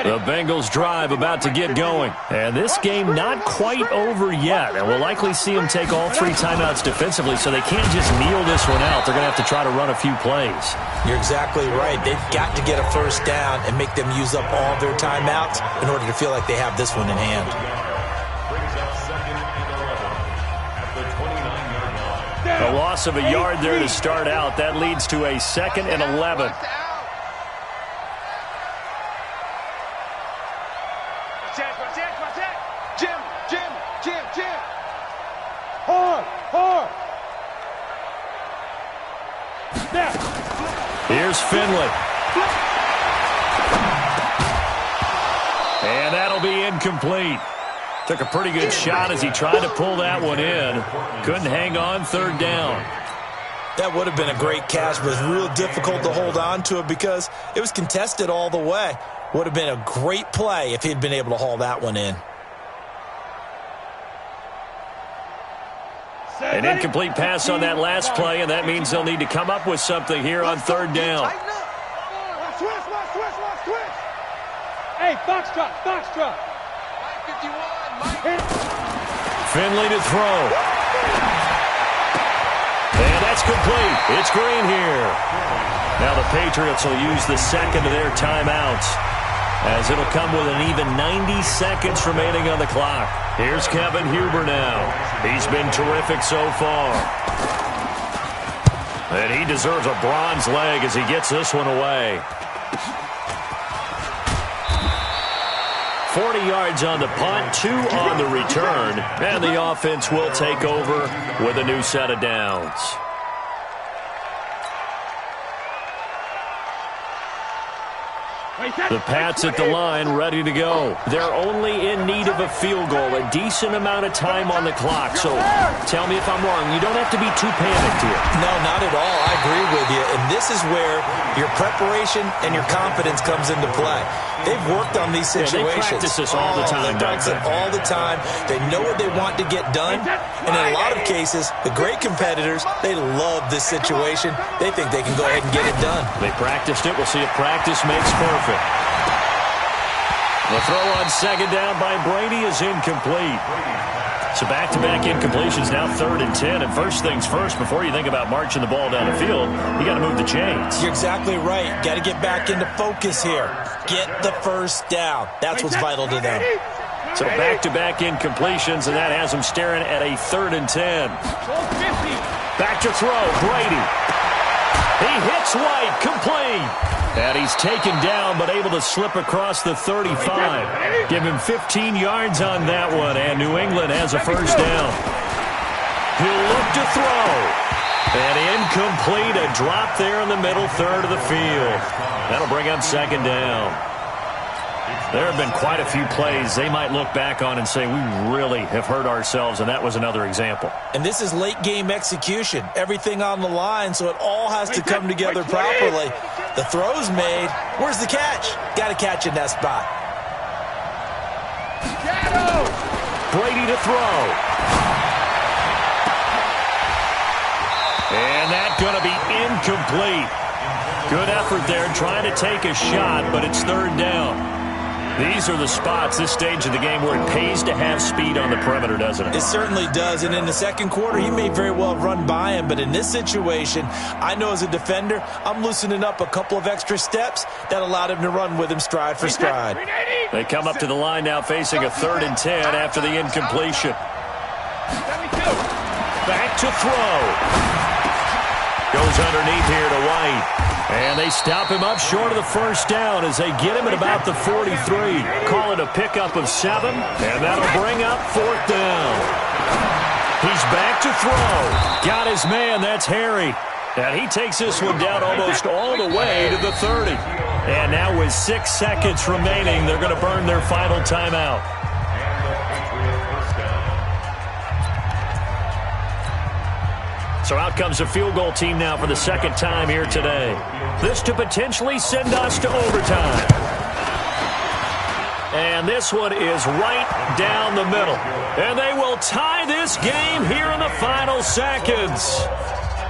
The Bengals drive about to get going. And this game not quite over yet. And we'll likely see them take all 3 timeouts defensively, so they can't just kneel this one out. They're going to have to try to run a few plays. You're exactly right. They've got to get a 1st down and make them use up all their timeouts in order to feel like they have this one in hand. Brings up 2nd and 11 at the 29-yard line. A loss of a yard there to start out. That leads to a 2nd and 11. Jim. Hard. Here's Finley. And that'll be incomplete. Took a pretty good shot as he tried to pull that one in. Couldn't hang on, 3rd down. That would have been a great catch, but it was real difficult to hold on to it because it was contested all the way. Would have been a great play if he'd been able to haul that one in. An incomplete pass on that last play, and that means they'll need to come up with something here on 3rd down. Switch. Hey, box drop. Finley to throw. And that's complete. It's Green here. Now the Patriots will use the 2nd of their timeouts, as it'll come with an even 90 seconds remaining on the clock. Here's Kevin Huber now. He's been terrific so far. And he deserves a bronze leg as he gets this one away. 40 yards on the punt, 2 on the return, and the offense will take over with a new set of downs. The Pats at the line, ready to go. They're only in need of a field goal, a decent amount of time on the clock. So tell me if I'm wrong. You don't have to be too panicked here. No, not at all. I agree with you. And this is where your preparation and your confidence comes into play. They've worked on these situations. They practice this all the time. They practice it all the time. They know what they want to get done. And in a lot of cases, the great competitors, they love this situation. They think they can go ahead and get it done. They practiced it. We'll see if practice makes perfect. The throw on 2nd down by Brady is incomplete. So back-to-back incompletions, now 3rd and 10. And first things first, before you think about marching the ball down the field, you got to move the chains. You're exactly right. Got to get back into focus here. Get the 1st down. That's what's vital to them. So back-to-back incompletions, and that has them staring at a 3rd and 10. Back to throw, Brady. He hits White, complete. And he's taken down, but able to slip across the 35. Give him 15 yards on that one, and New England has a 1st down. He'll look to throw. And incomplete, a drop there in the middle 3rd of the field. That'll bring up 2nd down. There have been quite a few plays they might look back on and say, we really have hurt ourselves, and that was another example. And this is late-game execution. Everything on the line, so it all has to come together properly. The throw's made. Where's the catch? Got to catch in that spot. Brady to throw. And that's going to be incomplete. Good effort there, trying to take a shot, but it's 3rd down. These are the spots, this stage of the game, where it pays to have speed on the perimeter, doesn't it? It certainly does, and in the 2nd quarter, he may very well run by him, but in this situation, I know as a defender, I'm loosening up a couple of extra steps that allowed him to run with him stride for stride. They come up to the line now facing a 3rd and 10 after the incompletion. to throw. Goes underneath here to White. And they stop him up short of the first down as they get him at about the 43. Call it a pickup of 7, and that'll bring up 4th down. He's back to throw. Got his man. That's Harry. And he takes this one down almost all the way to the 30. And now with 6 seconds remaining, they're going to burn their final timeout. So out comes the field goal team now for the second time here today. This to potentially send us to overtime. And this one is right down the middle. And they will tie this game here in the final seconds.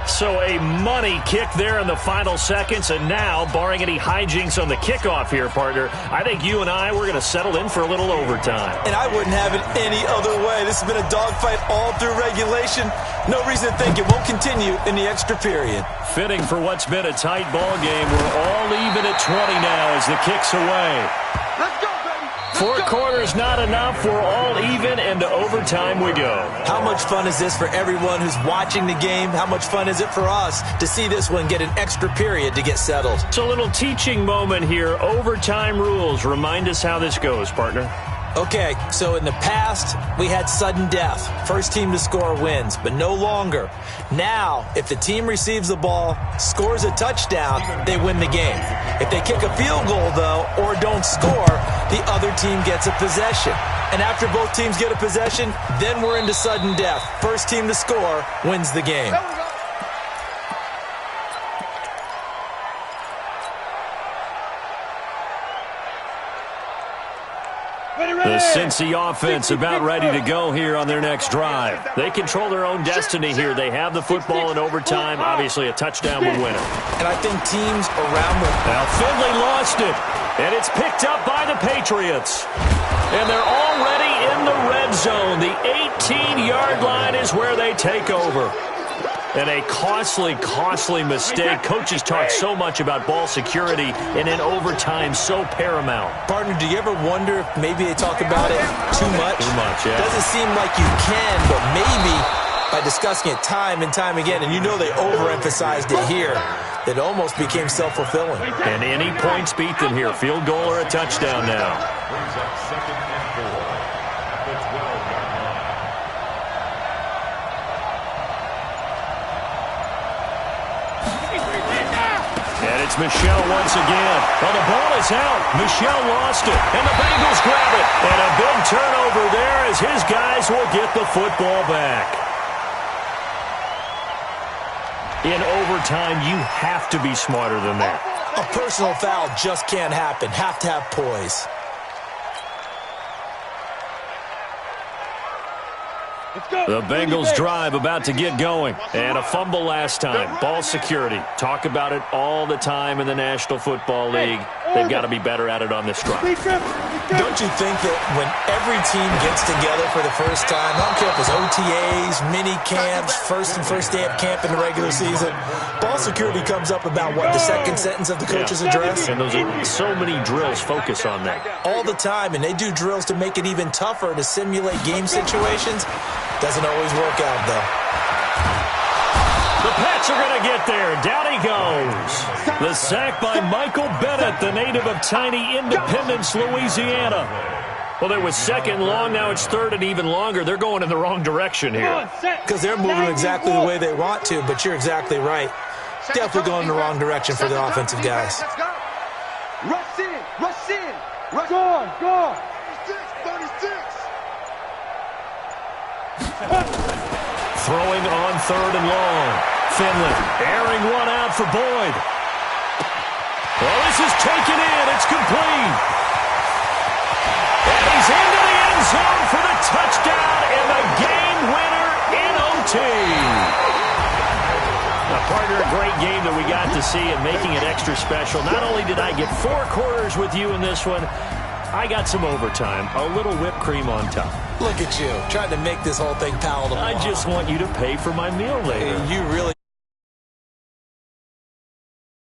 So a money kick there in the final seconds. And now, barring any hijinks on the kickoff here, partner, I think you and I, we're going to settle in for a little overtime. And I wouldn't have it any other way. This has been a dogfight all through regulation. No reason to think it won't continue in the extra period. Fitting for what's been a tight ball game. We're all even at 20 now as the kick's away. Let's go, baby. 4 quarters not enough. We're all even, and to overtime we go. How much fun is this for everyone who's watching the game? How much fun is it for us to see this one get an extra period to get settled? It's a little teaching moment here. Overtime rules. Remind us how this goes, partner. Okay, so in the past, we had sudden death. First team to score wins, but no longer. Now, if the team receives the ball, scores a touchdown, they win the game. If they kick a field goal, though, or don't score, the other team gets a possession. And after both teams get a possession, then we're into sudden death. First team to score wins the game. The Cincy offense about ready to go here on their next drive. They control their own destiny here. They have the football in overtime. Obviously, a touchdown would win it. And I think teams around the... Now, Finley lost it, and it's picked up by the Patriots. And they're already in the red zone. The 18-yard line is where they take over. And a costly, costly mistake. Coaches talk so much about ball security, and in overtime, so paramount. Partner, do you ever wonder if maybe they talk about it too much? Too much, yeah. Doesn't seem like you can, but maybe by discussing it time and time again, and you know they overemphasized it here, it almost became self-fulfilling. And any points beat them here. Field goal or a touchdown now. Brings up 2nd and 4 at the 12-yard line. And it's Michel once again. Well, the ball is out. Michel lost it. And the Bengals grab it. And a big turnover there as his guys will get the football back. In overtime, you have to be smarter than that. A personal foul just can't happen. Have to have poise. The Bengals drive about to get going. And a fumble last time. Ball security. Talk about it all the time in the National Football League. They've got to be better at it on this drive. Don't you think that when every team gets together for the first time, I don't care if it's OTAs, mini camps, first day of camp in the regular season, ball security comes up about what, the second sentence of the coach's address? And those are so many drills focus on that. All the time, and they do drills to make it even tougher to simulate game situations. Doesn't always work out, though. The Pats are going to get there. Down he goes. The sack by Michael Bennett, the native of tiny Independence, Louisiana. Well, there was 2nd long. Now it's 3rd and even longer. They're going in the wrong direction here. Because they're moving exactly the way they want to, but you're exactly right. Definitely going in the wrong direction for the offensive guys. Let's go. Rush in. Rush in. Rush on. Go on. 36. Throwing on 3rd and long. Finley airing one out for Boyd. Well, this is taken in. It's complete. And he's into the end zone for the touchdown and the game winner in OT. Now, partner, a great game that we got to see and making it extra special. Not only did I get 4 quarters with you in this one, I got some overtime, a little whipped cream on top. Look at you, trying to make this whole thing palatable. I just want you to pay for my meal later. You really...